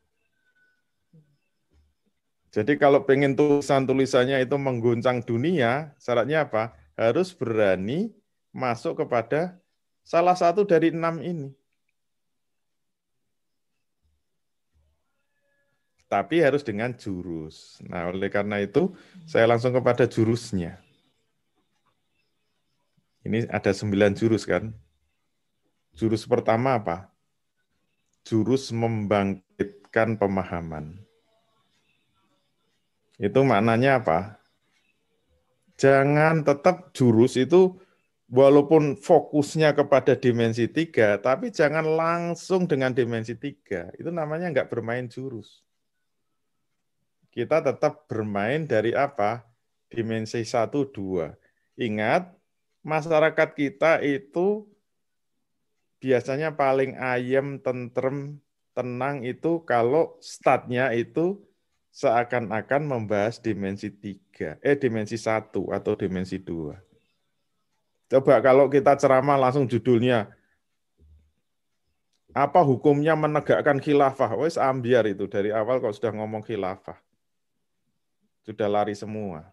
Speaker 1: Jadi kalau pengen tulisan-tulisannya itu mengguncang dunia, syaratnya apa? Harus berani masuk kepada salah satu dari 6 ini. Tapi harus dengan jurus. Nah, oleh karena itu, saya langsung kepada jurusnya. Ini ada 9 jurus kan. Jurus pertama apa? Jurus membangkitkan pemahaman. Itu maknanya apa? Jangan tetap jurus itu walaupun fokusnya kepada dimensi 3, tapi jangan langsung dengan dimensi 3. Itu namanya nggak bermain jurus. Kita tetap bermain dari apa? Dimensi 1, 2. Ingat, masyarakat kita itu biasanya paling ayem, tentrem, tenang itu kalau statnya itu seakan-akan membahas dimensi 3, dimensi 1 atau dimensi 2. Coba kalau kita ceramah langsung judulnya, apa hukumnya menegakkan khilafah? Wes ambiar itu, dari awal kalau sudah ngomong khilafah. Sudah lari semua.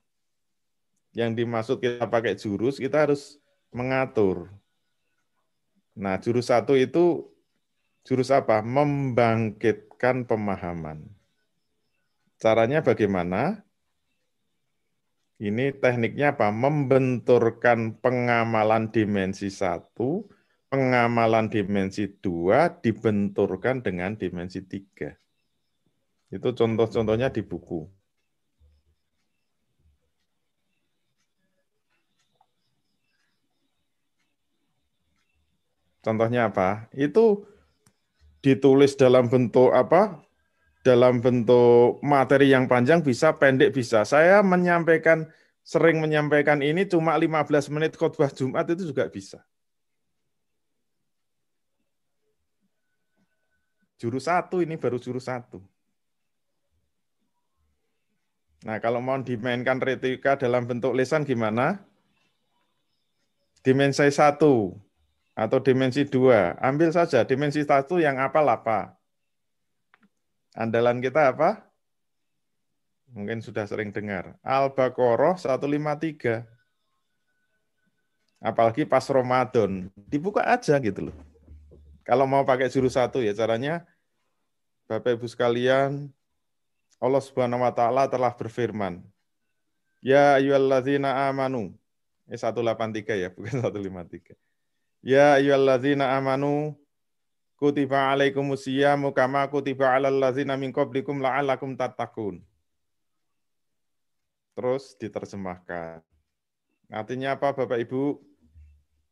Speaker 1: Yang dimaksud kita pakai jurus, kita harus mengatur. Nah, jurus 1 itu jurus apa? Membangkitkan pemahaman. Caranya bagaimana? Ini tekniknya apa? Membenturkan pengamalan dimensi 1, pengamalan dimensi 2 dibenturkan dengan dimensi 3. Itu contoh-contohnya di buku. Contohnya apa? Itu ditulis dalam bentuk apa? Dalam bentuk materi yang panjang bisa, pendek bisa. Saya sering menyampaikan ini cuma 15 menit khotbah Jumat itu juga bisa. Jurus 1 ini baru jurus 1. Nah, kalau mau dimainkan retorika dalam bentuk lisan gimana? Dimensi 1 atau dimensi 2. Ambil saja dimensi 1 yang apal apa? Andalan kita apa? Mungkin sudah sering dengar. Al-Baqarah 153. Apalagi pas Ramadan. Dibuka aja gitu loh. Kalau mau pakai jurus 1 ya caranya, Bapak Ibu sekalian, Allah Subhanahu wa taala telah berfirman, ya ayyuhallazina amanu. 183 ya, bukan 153. Ya ayyuhallazina amanu kutiba alaikumusyiyamu kama kutiba alal ladzina min qablikum la'allakum tattaqun. Terus diterjemahkan. Artinya apa Bapak Ibu?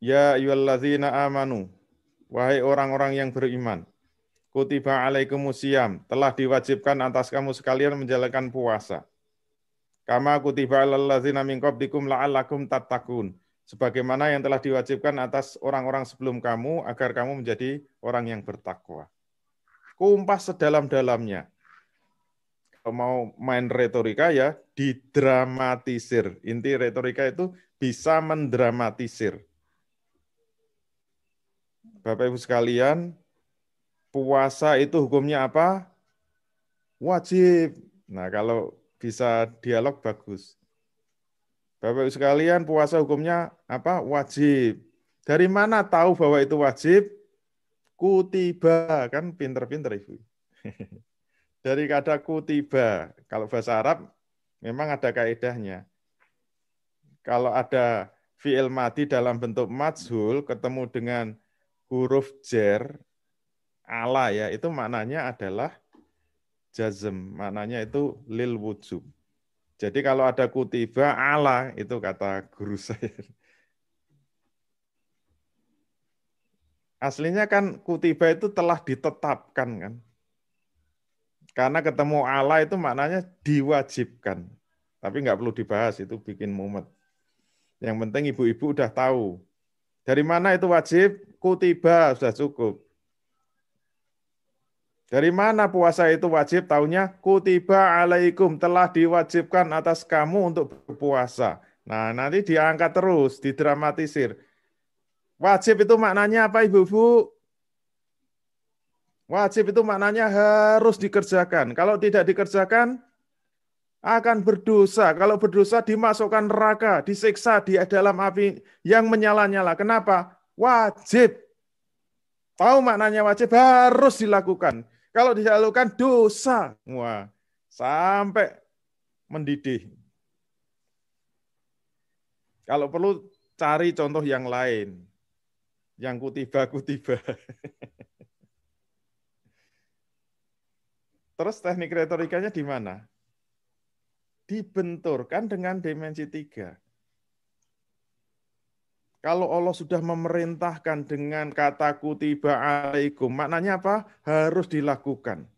Speaker 1: Ya ayyuhallazina amanu. Wahai orang-orang yang beriman. Kutiba alaikumusiyam, telah diwajibkan atas kamu sekalian menjalankan puasa. Kama kutiba alal ladzina min qablikum la'allakum tattaqun. Sebagaimana yang telah diwajibkan atas orang-orang sebelum kamu agar kamu menjadi orang yang bertakwa. Kumpas sedalam-dalamnya. Kalau mau main retorika ya didramatisir. Inti retorika itu bisa mendramatisir. Bapak Ibu sekalian, puasa itu hukumnya apa? Wajib. Nah, kalau bisa dialog bagus. Bapak Ibu sekalian, puasa hukumnya apa? Wajib. Dari mana tahu bahwa itu wajib? Kutiba, kan pinter-pinter Ibu. Dari kata kutiba. Kalau bahasa Arab memang ada kaidahnya. Kalau ada fi'il madi dalam bentuk majhul ketemu dengan huruf jar, ala ya, itu maknanya adalah jazm, maknanya itu lil wujub. Jadi kalau ada kutiba ala, itu kata guru saya. Aslinya kan kutiba itu telah ditetapkan kan. Karena ketemu ala itu maknanya diwajibkan. Tapi nggak perlu dibahas, itu bikin mumet. Yang penting ibu-ibu udah tahu. Dari mana itu wajib? Kutiba, sudah cukup. Dari mana puasa itu wajib? Taunya kutiba alaikum, telah diwajibkan atas kamu untuk berpuasa. Nah, nanti diangkat terus, didramatisir. Wajib itu maknanya apa, Ibu-ibu? Wajib itu maknanya harus dikerjakan. Kalau tidak dikerjakan, akan berdosa. Kalau berdosa dimasukkan neraka, disiksa di dalam api yang menyala-nyala. Kenapa? Wajib. Tahu maknanya wajib, harus dilakukan. Kalau dilakukan dosa. Wah, sampai mendidih. Kalau perlu Cari contoh yang lain. Yang kutiba-kutiba. Terus teknik retorikanya di mana? Dibenturkan dengan dimensi 3. Kalau Allah sudah memerintahkan dengan kata kutiba alaikum, maknanya apa? Harus dilakukan.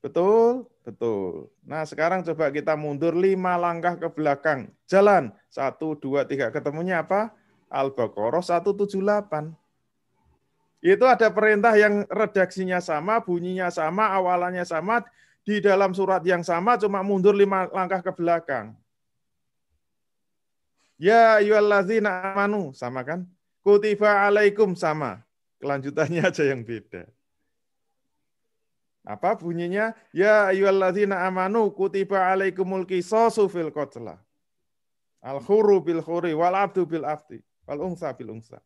Speaker 1: Betul? Betul. Nah, sekarang coba kita mundur 5 langkah ke belakang. Jalan. 1, 2, 3. Ketemunya apa? Al-Baqarah 178. Itu ada perintah yang redaksinya sama, bunyinya sama, awalannya sama, di dalam surat yang sama, cuma mundur 5 langkah ke belakang. Ya ayyuhallazina amanu, sama kan? Kutiba alaikum, sama. Kelanjutannya aja yang beda. Apa bunyinya? Ya ayyuhallazina amanu kutiba alaikumul qisasu fil qatla. Al-khuru bil khuri wal abdu bil abdi wal unsa bil unsa.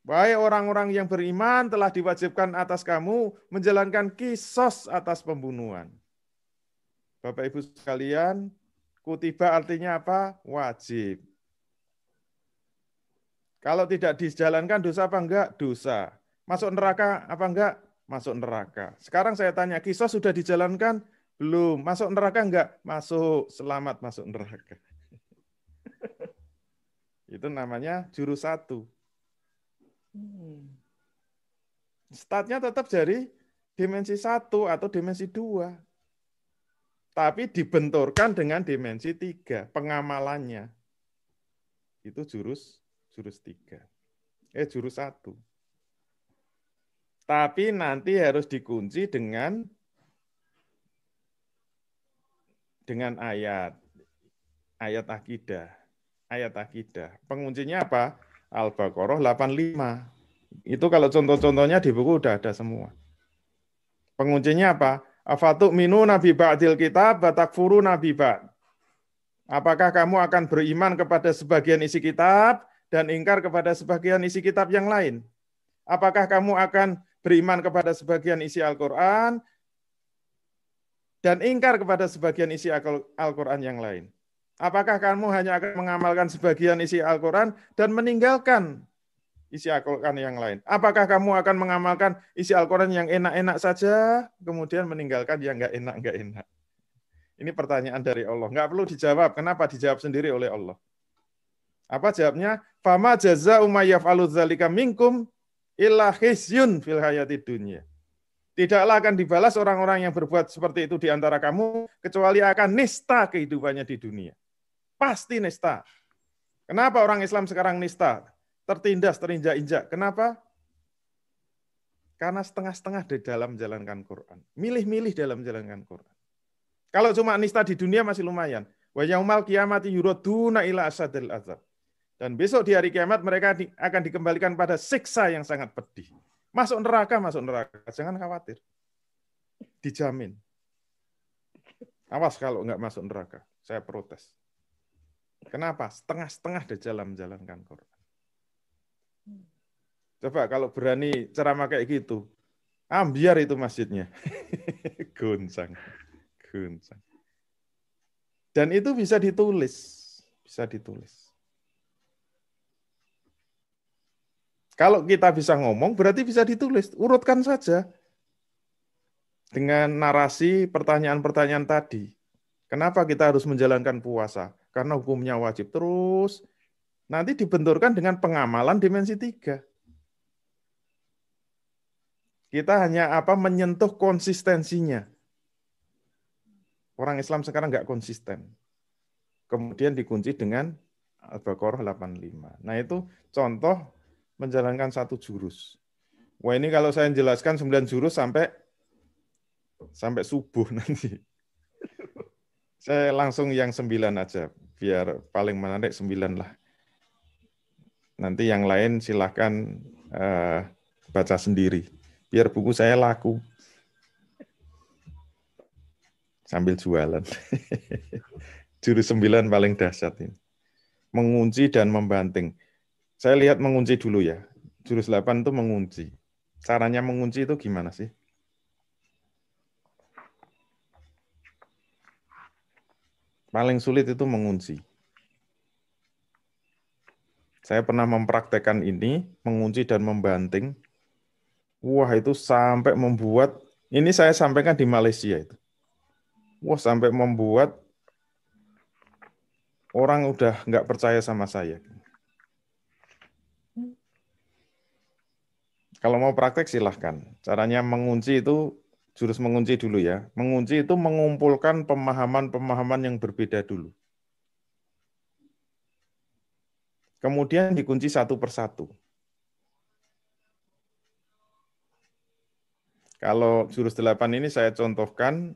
Speaker 1: Wahai orang-orang yang beriman, telah diwajibkan atas kamu menjalankan kisos atas pembunuhan. Bapak Ibu sekalian, kutiba artinya apa? Wajib. Kalau tidak dijalankan dosa apa enggak? Dosa. Masuk neraka apa enggak? Masuk neraka. Sekarang saya tanya, kisos sudah dijalankan? Belum. Masuk neraka enggak? Masuk. Selamat masuk neraka. Itu namanya jurus 1. Statnya tetap dari dimensi 1 atau dimensi 2. Tapi dibenturkan dengan dimensi 3, pengamalannya. Itu jurus 3. Jurus 1. Tapi nanti harus dikunci dengan ayat akidah. Ayat akidah. Penguncinya apa? Al-Baqarah 85. Itu kalau contoh-contohnya di buku udah ada semua. Penguncinya apa? Afatu'minu nabi ba'dil kitab batakfuru nabi ba'd. Apakah kamu akan beriman kepada sebagian isi kitab dan ingkar kepada sebagian isi kitab yang lain? Apakah kamu akan beriman kepada sebagian isi Al-Quran dan ingkar kepada sebagian isi Al-Quran yang lain? Apakah kamu hanya akan mengamalkan sebagian isi Al-Quran dan meninggalkan isi Al-Quran yang lain? Apakah kamu akan mengamalkan isi Al-Quran yang enak-enak saja, kemudian meninggalkan yang nggak enak? Ini pertanyaan dari Allah. Nggak perlu dijawab. Kenapa? Dijawab sendiri oleh Allah. Apa jawabnya? Fama jaza'u may yaf'alu dzalika minkum illa khizyun fil hayatid dunya. Tidaklah akan dibalas orang-orang yang berbuat seperti itu di antara kamu, kecuali akan nista kehidupannya di dunia. Pasti nista. Kenapa orang Islam sekarang nista? Tertindas, terinjak-injak. Kenapa? Karena setengah-setengah di dalam menjalankan Quran. Milih-milih dalam menjalankan Quran. Kalau cuma nista di dunia masih lumayan. Wa yaumal qiyamati yuraduna ila asadil azab. Dan besok di hari kiamat mereka akan dikembalikan pada siksa yang sangat pedih. Masuk neraka. Jangan khawatir. Dijamin. Awas kalau nggak masuk neraka. Saya protes. Kenapa? Setengah-setengah di dalam menjalankan Quran. Coba kalau berani ceramah kayak gitu, ambiar itu masjidnya. Goncang. Dan itu bisa ditulis. Kalau kita bisa ngomong, berarti bisa ditulis. Urutkan saja. Dengan narasi pertanyaan-pertanyaan tadi. Kenapa kita harus menjalankan puasa? Karena hukumnya wajib. Terus nanti dibenturkan dengan pengamalan dimensi 3. Kita hanya menyentuh konsistensinya. Orang Islam sekarang nggak konsisten. Kemudian dikunci dengan Al-Baqarah 85. Nah itu contoh menjalankan 1 jurus. Wah ini kalau saya jelaskan 9 jurus sampai subuh nanti. Saya langsung yang 9 aja, biar paling menarik 9 lah. Nanti yang lain silahkan baca sendiri, biar buku saya laku. Sambil jualan. Jurus 9 paling dahsyat ini. Mengunci dan membanting. Saya lihat mengunci dulu ya. Jurus 8 itu mengunci. Caranya mengunci itu gimana sih? Paling sulit itu mengunci. Saya pernah mempraktekkan ini, mengunci dan membanting. Wah, itu sampai membuat, ini saya sampaikan di Malaysia itu. Wah, sampai membuat orang udah nggak percaya sama saya. Kalau mau praktek silahkan. Caranya mengunci itu, jurus mengunci dulu ya. Mengunci itu mengumpulkan pemahaman-pemahaman yang berbeda dulu. Kemudian dikunci satu persatu. Kalau jurus 8 ini saya contohkan,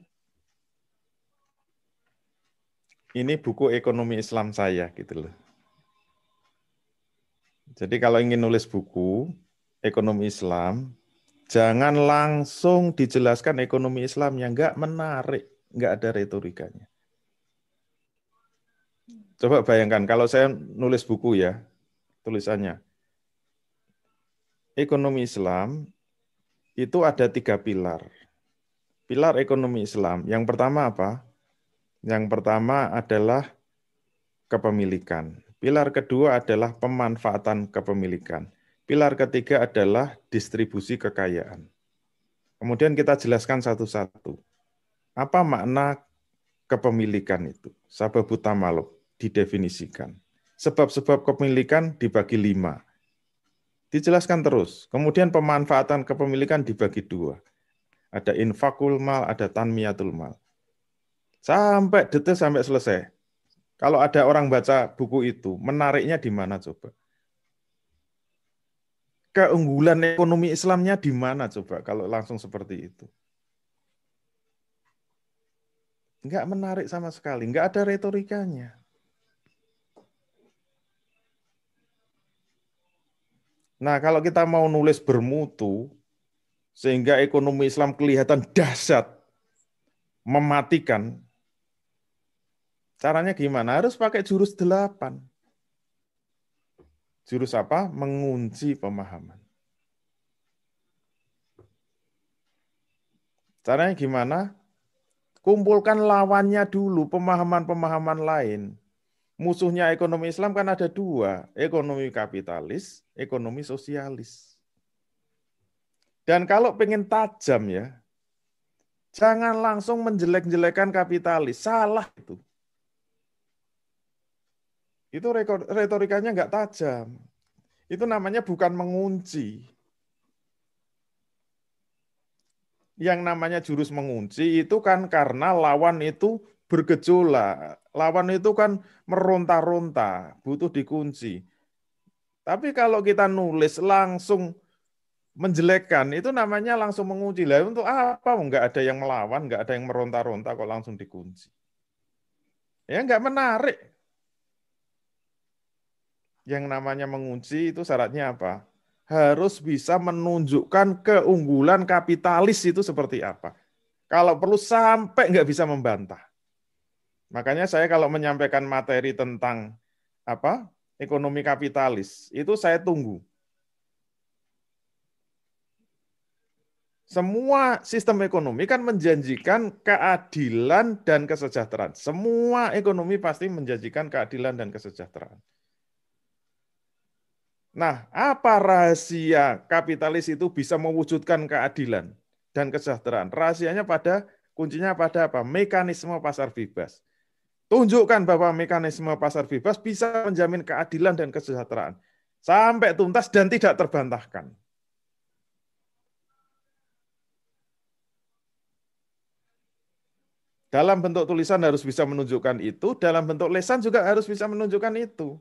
Speaker 1: ini buku ekonomi Islam saya gitu loh. Jadi kalau ingin nulis buku ekonomi Islam, jangan langsung dijelaskan ekonomi Islam yang nggak menarik, nggak ada retorikanya. Coba bayangkan kalau saya nulis buku ya, tulisannya. Ekonomi Islam itu ada 3 pilar. Pilar ekonomi Islam. Yang pertama apa? Yang pertama adalah kepemilikan. Pilar kedua adalah pemanfaatan kepemilikan. Pilar ketiga adalah distribusi kekayaan. Kemudian kita jelaskan satu-satu. Apa makna kepemilikan itu? Sabab utama loh, didefinisikan. Sebab-sebab kepemilikan dibagi 5. Dijelaskan terus. Kemudian pemanfaatan kepemilikan dibagi 2. Ada infakul mal, ada tanmiyatul mal. Sampai detail, sampai selesai. Kalau ada orang baca buku itu, menariknya di mana coba? Keunggulan ekonomi Islamnya di mana coba kalau langsung seperti itu? Enggak menarik sama sekali, enggak ada retorikanya. Nah, kalau kita mau nulis bermutu, sehingga ekonomi Islam kelihatan dahsyat, mematikan, caranya gimana? Harus pakai jurus 8. Jurus apa? Mengunci pemahaman. Caranya gimana? Kumpulkan lawannya dulu, pemahaman-pemahaman lain. Musuhnya ekonomi Islam kan ada 2, ekonomi kapitalis, ekonomi sosialis. Dan kalau pengen tajam ya, jangan langsung menjelek-jelekan kapitalis, salah itu. Itu retorikanya nggak tajam. Itu namanya bukan mengunci. Yang namanya jurus mengunci itu kan karena lawan itu bergejolak. Lawan itu kan meronta-ronta, butuh dikunci. Tapi kalau kita nulis langsung menjelekkan, itu namanya langsung mengunci. Lah untuk apa? Nggak ada yang melawan, nggak ada yang meronta-ronta kok langsung dikunci. Ya nggak menarik. Yang namanya mengunci itu syaratnya apa? Harus bisa menunjukkan keunggulan kapitalis itu seperti apa. Kalau perlu sampai nggak bisa membantah. Makanya saya kalau menyampaikan materi tentang apa ekonomi kapitalis, itu saya tunggu. Semua sistem ekonomi kan menjanjikan keadilan dan kesejahteraan. Semua ekonomi pasti menjanjikan keadilan dan kesejahteraan. Nah, apa rahasia kapitalis itu bisa mewujudkan keadilan dan kesejahteraan? Rahasianya kuncinya pada apa? Mekanisme pasar bebas. Tunjukkan bahwa mekanisme pasar bebas bisa menjamin keadilan dan kesejahteraan sampai tuntas dan tidak terbantahkan. Dalam bentuk tulisan harus bisa menunjukkan itu, dalam bentuk lesan juga harus bisa menunjukkan itu.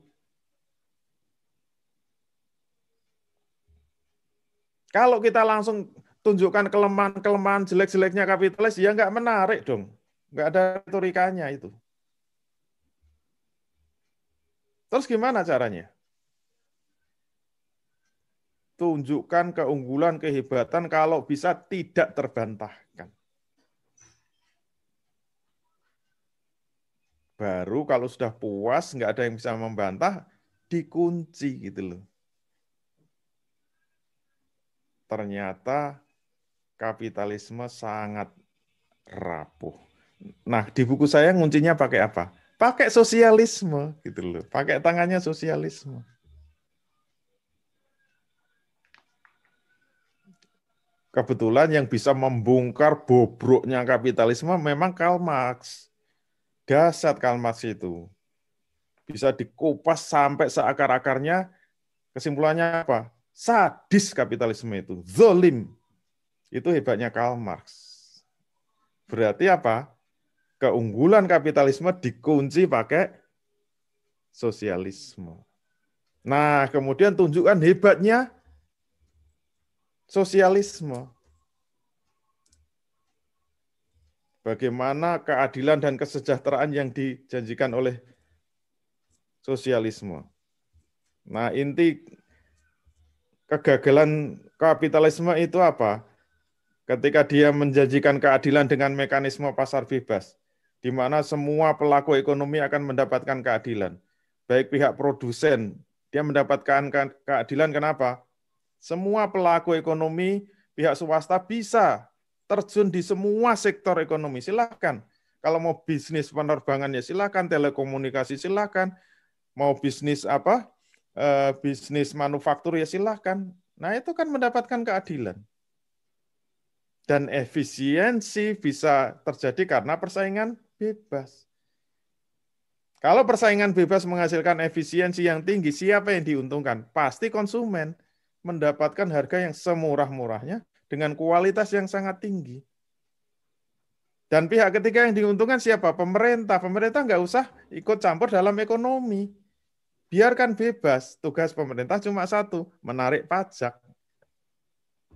Speaker 1: Kalau kita langsung tunjukkan kelemahan-kelemahan jelek-jeleknya kapitalis, ya nggak menarik dong. Nggak ada retorikanya itu. Terus gimana caranya? Tunjukkan keunggulan, kehebatan kalau bisa tidak terbantahkan. Baru kalau sudah puas, nggak ada yang bisa membantah, dikunci gitu loh. Ternyata kapitalisme sangat rapuh. Nah, di buku saya nguncinya pakai apa? Pakai sosialisme gitu loh. Pakai tangannya sosialisme. kebetulan yang bisa membongkar bobroknya kapitalisme memang Karl Marx. Dahsyat Karl Marx itu. Bisa dikupas sampai seakar-akarnya, kesimpulannya apa? Sadis kapitalisme itu, zalim. Itu hebatnya Karl Marx. Berarti apa? Keunggulan kapitalisme dikunci pakai sosialisme. Nah, kemudian tunjukkan hebatnya sosialisme. Bagaimana keadilan dan kesejahteraan yang dijanjikan oleh sosialisme. Nah, inti kegagalan kapitalisme itu apa? Ketika dia menjanjikan keadilan dengan mekanisme pasar bebas, di mana semua pelaku ekonomi akan mendapatkan keadilan. Baik pihak produsen, dia mendapatkan keadilan kenapa? Semua pelaku ekonomi, pihak swasta bisa terjun di semua sektor ekonomi, silakan. Kalau mau bisnis penerbangan ya silakan, telekomunikasi silakan, mau bisnis apa? Bisnis manufaktur ya silakan. Nah, itu kan mendapatkan keadilan. Dan efisiensi bisa terjadi karena persaingan bebas. Kalau persaingan bebas menghasilkan efisiensi yang tinggi, siapa yang diuntungkan? Pasti konsumen mendapatkan harga yang semurah-murahnya dengan kualitas yang sangat tinggi. Dan pihak ketiga yang diuntungkan siapa? Pemerintah. Pemerintah nggak usah ikut campur dalam ekonomi. Biarkan bebas. Tugas pemerintah cuma satu, menarik pajak.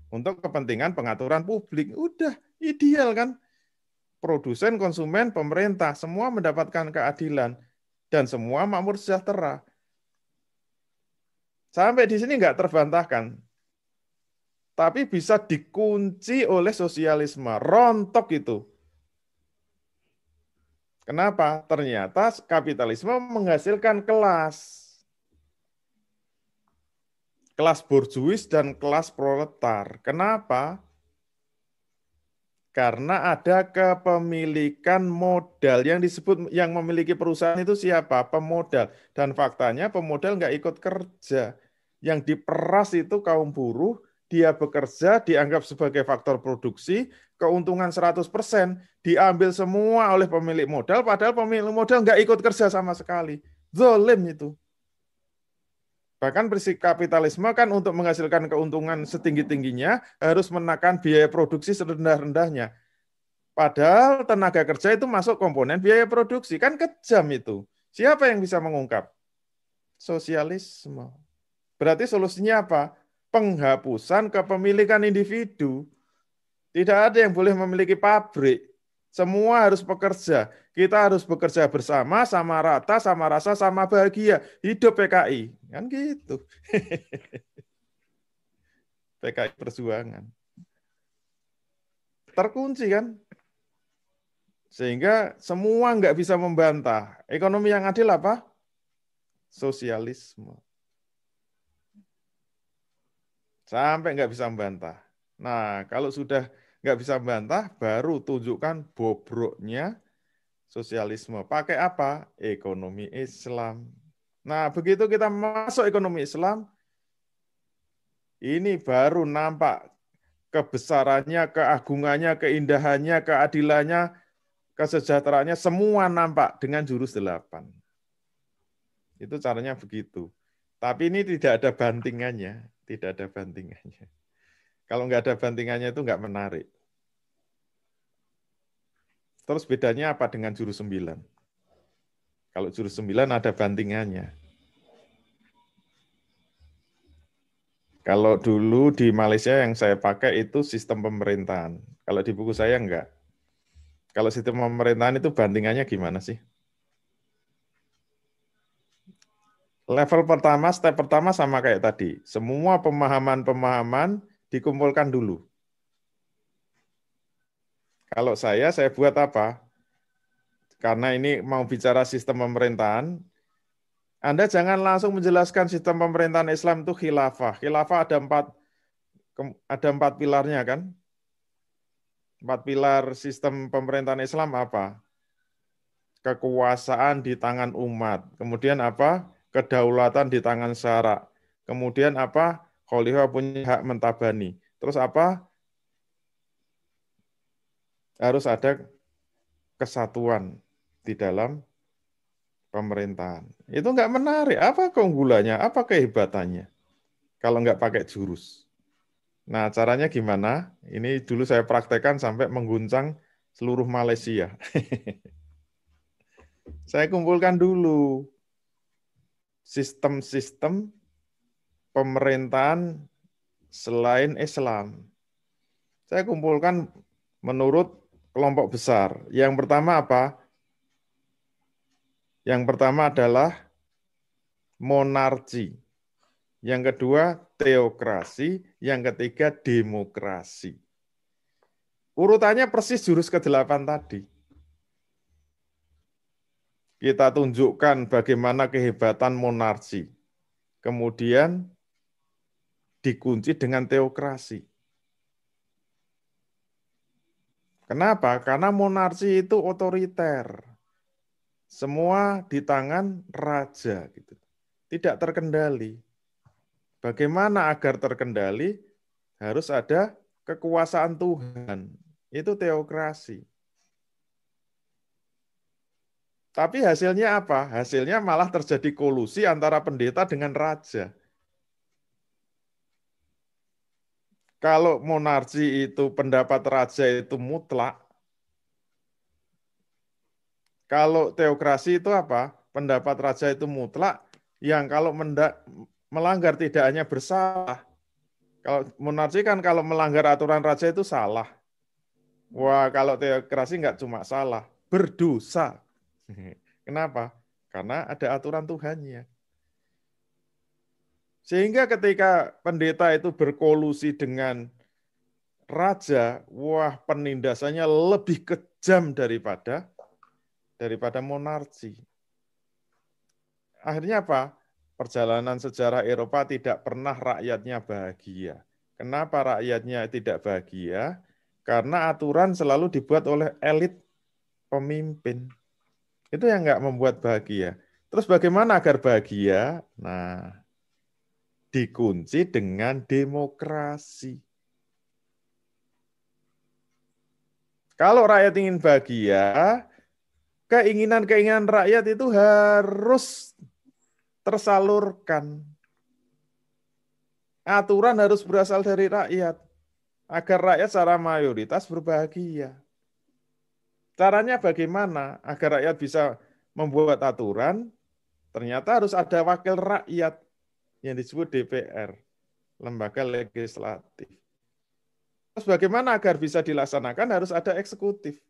Speaker 1: Untuk kepentingan pengaturan publik. Udah, ideal kan? Produsen, konsumen, pemerintah, semua mendapatkan keadilan. Dan semua makmur sejahtera. Sampai di sini nggak terbantahkan. Tapi bisa dikunci oleh sosialisme. Rontok itu. Kenapa? Ternyata kapitalisme menghasilkan kelas. Kelas borjuis dan kelas proletar. Kenapa? Karena ada kepemilikan modal yang disebut yang memiliki perusahaan itu siapa? Pemodal. Dan faktanya pemodal nggak ikut kerja. Yang diperas itu kaum buruh, dia bekerja, dianggap sebagai faktor produksi, keuntungan 100%, diambil semua oleh pemilik modal, padahal pemilik modal nggak ikut kerja sama sekali. Zalim itu. Bahkan prinsip kapitalisme kan untuk menghasilkan keuntungan setinggi-tingginya harus menekan biaya produksi serendah-rendahnya. Padahal tenaga kerja itu masuk komponen biaya produksi. Kan kejam itu. Siapa yang bisa mengungkap? Sosialisme. Berarti solusinya apa? Penghapusan kepemilikan individu. Tidak ada yang boleh memiliki pabrik. Semua harus bekerja. Kita harus bekerja bersama, sama rata, sama rasa, sama bahagia. Hidup PKI. Kan gitu. PKI Perjuangan. Terkunci kan? Sehingga semua nggak bisa membantah. Ekonomi yang adil apa? Sosialisme. Sampai nggak bisa membantah. Nah, kalau sudah nggak bisa membantah, baru tunjukkan bobroknya sosialisme. Pakai apa? Ekonomi Islam. Nah, begitu kita masuk ekonomi Islam, ini baru nampak kebesarannya, keagungannya, keindahannya, keadilannya, kesejahteraannya, semua nampak dengan jurus 8. Itu caranya begitu. Tapi ini tidak ada bantingannya. Tidak ada bantingannya. Kalau nggak ada bantingannya itu nggak menarik. Terus bedanya apa dengan jurus 9? Kalau jurus 9 ada bantingannya. Kalau dulu di Malaysia yang saya pakai itu sistem pemerintahan. Kalau di buku saya enggak. Kalau sistem pemerintahan itu bantingannya gimana sih? Level pertama, step pertama sama kayak tadi. Semua pemahaman-pemahaman dikumpulkan dulu. Kalau saya buat apa? Karena ini mau bicara sistem pemerintahan, Anda jangan langsung menjelaskan sistem pemerintahan Islam itu khilafah. Khilafah ada 4 pilarnya kan? 4 pilar sistem pemerintahan Islam apa? Kekuasaan di tangan umat. Kemudian apa? Kedaulatan di tangan syara. Kemudian apa? Khalifah punya hak mentabani. Terus apa? harus ada kesatuan di dalam pemerintahan. Itu nggak menarik. Apa keunggulannya? Apa kehebatannya? Kalau nggak pakai jurus. Nah, caranya gimana? Ini dulu saya praktekkan sampai mengguncang seluruh Malaysia. Saya kumpulkan dulu sistem-sistem pemerintahan selain Islam. Saya kumpulkan menurut kelompok besar. Yang pertama apa? Yang pertama adalah monarki. Yang kedua teokrasi. Yang ketiga demokrasi. Urutannya persis jurus ke-8 tadi. Kita tunjukkan bagaimana kehebatan monarki. Kemudian dikunci dengan teokrasi. Kenapa? Karena monarki itu otoriter. Semua di tangan raja, gitu. Tidak terkendali. Bagaimana agar terkendali? Harus ada kekuasaan Tuhan. Itu teokrasi. Tapi hasilnya apa? Hasilnya malah terjadi kolusi antara pendeta dengan raja. Kalau monarki itu pendapat raja itu mutlak, kalau teokrasi itu apa? Pendapat raja itu mutlak, yang kalau melanggar tidak hanya bersalah. Kalau monarki kan kalau melanggar aturan raja itu salah. Wah, kalau teokrasi nggak cuma salah, berdosa. Kenapa? Karena ada aturan Tuhannya. Sehingga ketika pendeta itu berkolusi dengan raja, wah penindasannya lebih kejam daripada monarki. Akhirnya apa? Perjalanan sejarah Eropa tidak pernah rakyatnya bahagia. Kenapa rakyatnya tidak bahagia? Karena aturan selalu dibuat oleh elit pemimpin. Itu yang nggak membuat bahagia. Terus bagaimana agar bahagia? Nah, dikunci dengan demokrasi. Kalau rakyat ingin bahagia, keinginan-keinginan rakyat itu harus tersalurkan. Aturan harus berasal dari rakyat, agar rakyat secara mayoritas berbahagia. Caranya bagaimana? Agar rakyat bisa membuat aturan, ternyata harus ada wakil rakyat yang disebut DPR, lembaga legislatif. Terus bagaimana agar bisa dilaksanakan? Harus ada eksekutif.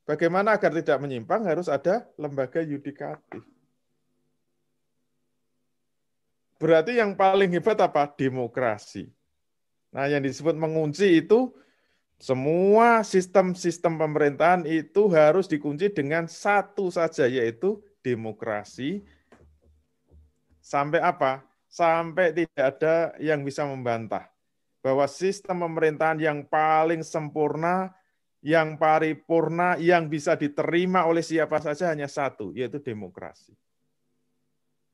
Speaker 1: Bagaimana agar tidak menyimpang? Harus ada lembaga yudikatif. Berarti yang paling hebat apa? Demokrasi. Nah, yang disebut mengunci itu semua sistem-sistem pemerintahan itu harus dikunci dengan satu saja, yaitu demokrasi. Sampai apa? Sampai tidak ada yang bisa membantah bahwa sistem pemerintahan yang paling sempurna, yang paripurna, yang bisa diterima oleh siapa saja hanya satu, yaitu demokrasi.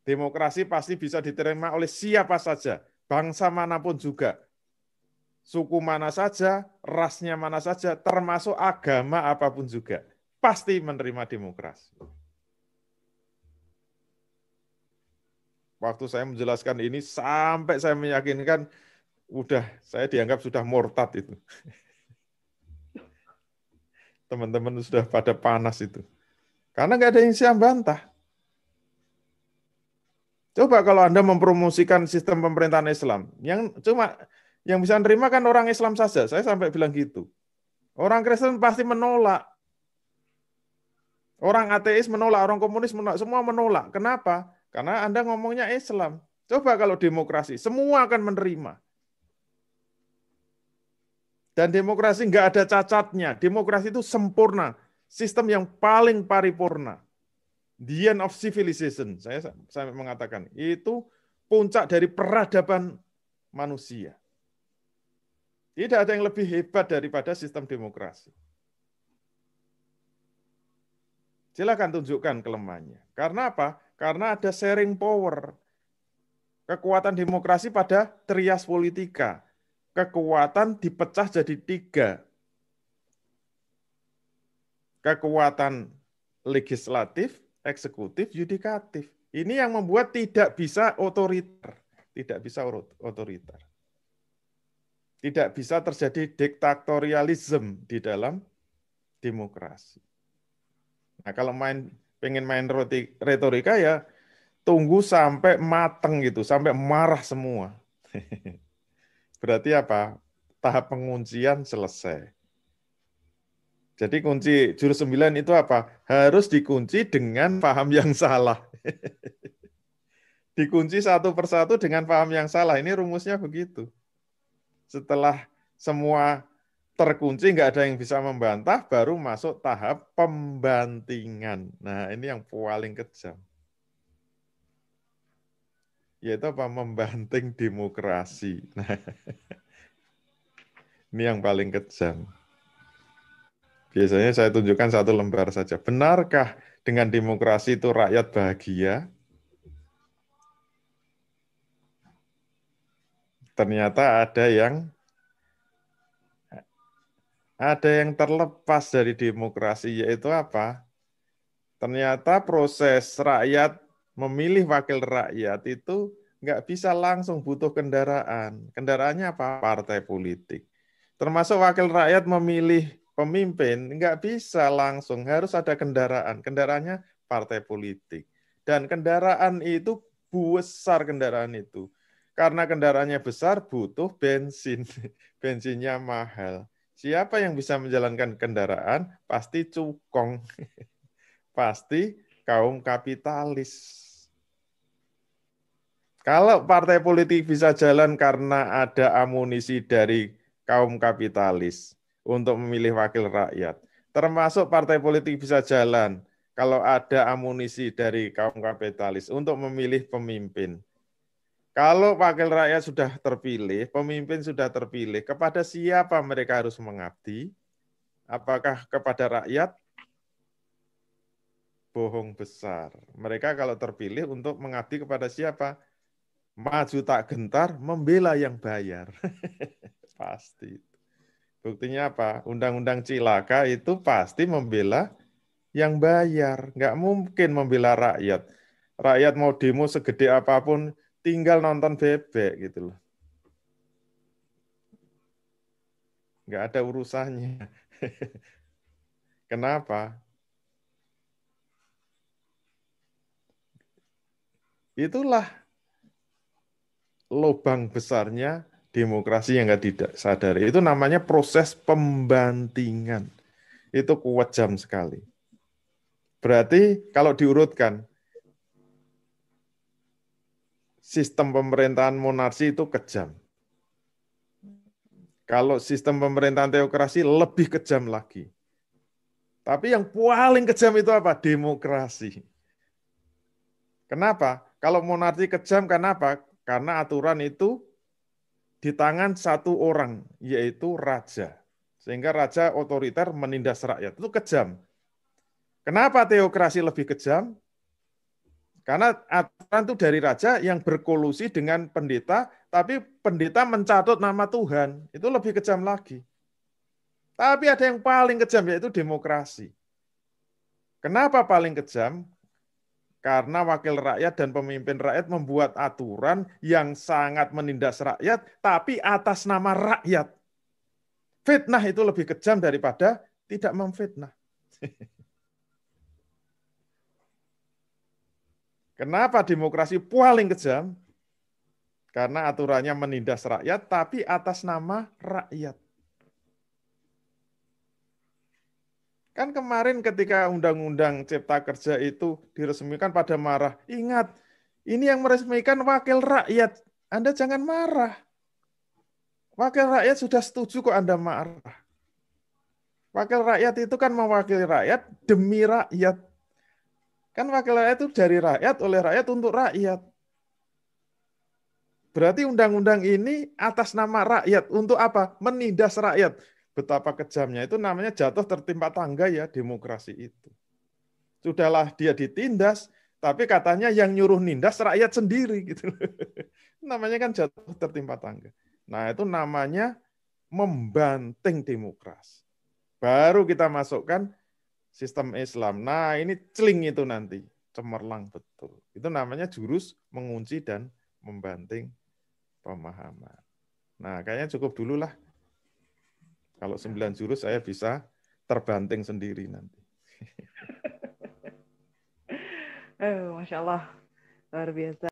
Speaker 1: Demokrasi pasti bisa diterima oleh siapa saja, bangsa manapun juga, suku mana saja, rasnya mana saja, termasuk agama apapun juga, pasti menerima demokrasi. Waktu saya menjelaskan ini sampai saya meyakinkan, saya dianggap sudah murtad itu. Teman-teman sudah pada panas itu. Karena nggak ada yang bisa bantah. Coba kalau Anda mempromosikan sistem pemerintahan Islam, yang bisa nerima kan orang Islam saja. Saya sampai bilang gitu. Orang Kristen pasti menolak. Orang ateis menolak, orang komunis menolak, semua menolak. Kenapa? Karena Anda ngomongnya Islam. Coba kalau demokrasi, semua akan menerima. Dan demokrasi nggak ada cacatnya. Demokrasi itu sempurna. Sistem yang paling paripurna. The end of civilization, saya mengatakan, itu puncak dari peradaban manusia. Tidak ada yang lebih hebat daripada sistem demokrasi. Silakan tunjukkan kelemahannya. Karena apa? Karena ada sharing power. Kekuatan demokrasi pada trias politika. Kekuatan dipecah jadi 3. kekuatan legislatif, eksekutif, yudikatif. Ini yang membuat tidak bisa otoriter. Tidak bisa otoriter. Tidak bisa terjadi diktatorialisme di dalam demokrasi. Nah, kalau pengen main retorika ya tunggu sampai mateng gitu, sampai marah semua. Berarti apa? Tahap penguncian selesai. Jadi kunci jurus 9 itu apa? Harus dikunci dengan paham yang salah. Dikunci satu persatu dengan paham yang salah. Ini rumusnya begitu. Setelah semua terkunci, nggak ada yang bisa membantah, baru masuk tahap pembantingan. Nah, ini yang paling kejam. Yaitu apa? Membanting demokrasi. Nah, ini yang paling kejam. Biasanya saya tunjukkan satu lembar saja. Benarkah dengan demokrasi itu rakyat bahagia? Ternyata ada yang terlepas dari demokrasi, yaitu apa? Ternyata proses rakyat memilih wakil rakyat itu nggak bisa langsung, butuh kendaraan. Kendaraannya apa? Partai politik. Termasuk wakil rakyat memilih pemimpin, nggak bisa langsung, harus ada kendaraan. Kendaraannya partai politik. Dan kendaraan itu besar kendaraan itu. Karena kendaraannya besar, butuh bensin. Bensinnya mahal. Siapa yang bisa menjalankan kendaraan? Pasti cukong. Pasti kaum kapitalis. Kalau partai politik bisa jalan karena ada amunisi dari kaum kapitalis untuk memilih wakil rakyat, termasuk partai politik bisa jalan kalau ada amunisi dari kaum kapitalis untuk memilih pemimpin. Kalau wakil rakyat sudah terpilih, pemimpin sudah terpilih, kepada siapa mereka harus mengabdi? Apakah kepada rakyat? Bohong besar. Mereka kalau terpilih untuk mengabdi kepada siapa? Maju tak gentar, membela yang bayar. Pasti. Buktinya apa? Undang-undang Cilaka itu pasti membela yang bayar. Nggak mungkin membela rakyat. Rakyat mau demo segede apapun, tinggal nonton bebek gitu loh. Nggak ada urusannya. Kenapa? Itulah lubang besarnya demokrasi yang nggak disadari. Itu namanya proses pembantingan. Itu kejam sekali. Berarti kalau diurutkan, sistem pemerintahan monarki itu kejam. Kalau sistem pemerintahan teokrasi lebih kejam lagi. Tapi yang paling kejam itu apa? Demokrasi. Kenapa? Kalau monarki kejam, kenapa? Karena aturan itu di tangan satu orang, yaitu raja. Sehingga raja otoriter menindas rakyat. Itu kejam. Kenapa teokrasi lebih kejam? Karena aturan itu dari raja yang berkolusi dengan pendeta, tapi pendeta mencatut nama Tuhan. Itu lebih kejam lagi. Tapi ada yang paling kejam, yaitu demokrasi. Kenapa paling kejam? Karena wakil rakyat dan pemimpin rakyat membuat aturan yang sangat menindas rakyat, tapi atas nama rakyat. Fitnah itu lebih kejam daripada tidak memfitnah. Kenapa demokrasi paling kejam? Karena aturannya menindas rakyat, tapi atas nama rakyat. Kan kemarin ketika Undang-Undang Cipta Kerja itu diresmikan pada marah. Ingat, ini yang meresmikan wakil rakyat. Anda jangan marah. Wakil rakyat sudah setuju kok Anda marah. Wakil rakyat itu kan mewakili rakyat demi rakyat. Kan wakil rakyat itu dari rakyat, oleh rakyat, untuk rakyat. Berarti undang-undang ini atas nama rakyat. Untuk apa? Menindas rakyat. Betapa kejamnya, itu namanya jatuh tertimpa tangga ya demokrasi itu. Sudahlah dia ditindas, tapi katanya yang nyuruh nindas rakyat sendiri gitu. Namanya kan jatuh tertimpa tangga. Nah, itu namanya membanting demokrasi. Baru kita masukkan sistem Islam. Nah, ini celing itu nanti, cemerlang betul. Itu namanya jurus mengunci dan membanting pemahaman. Nah, kayaknya cukup dulu lah. Kalau 9 jurus saya bisa terbanting sendiri nanti.
Speaker 2: Masya Allah, luar biasa.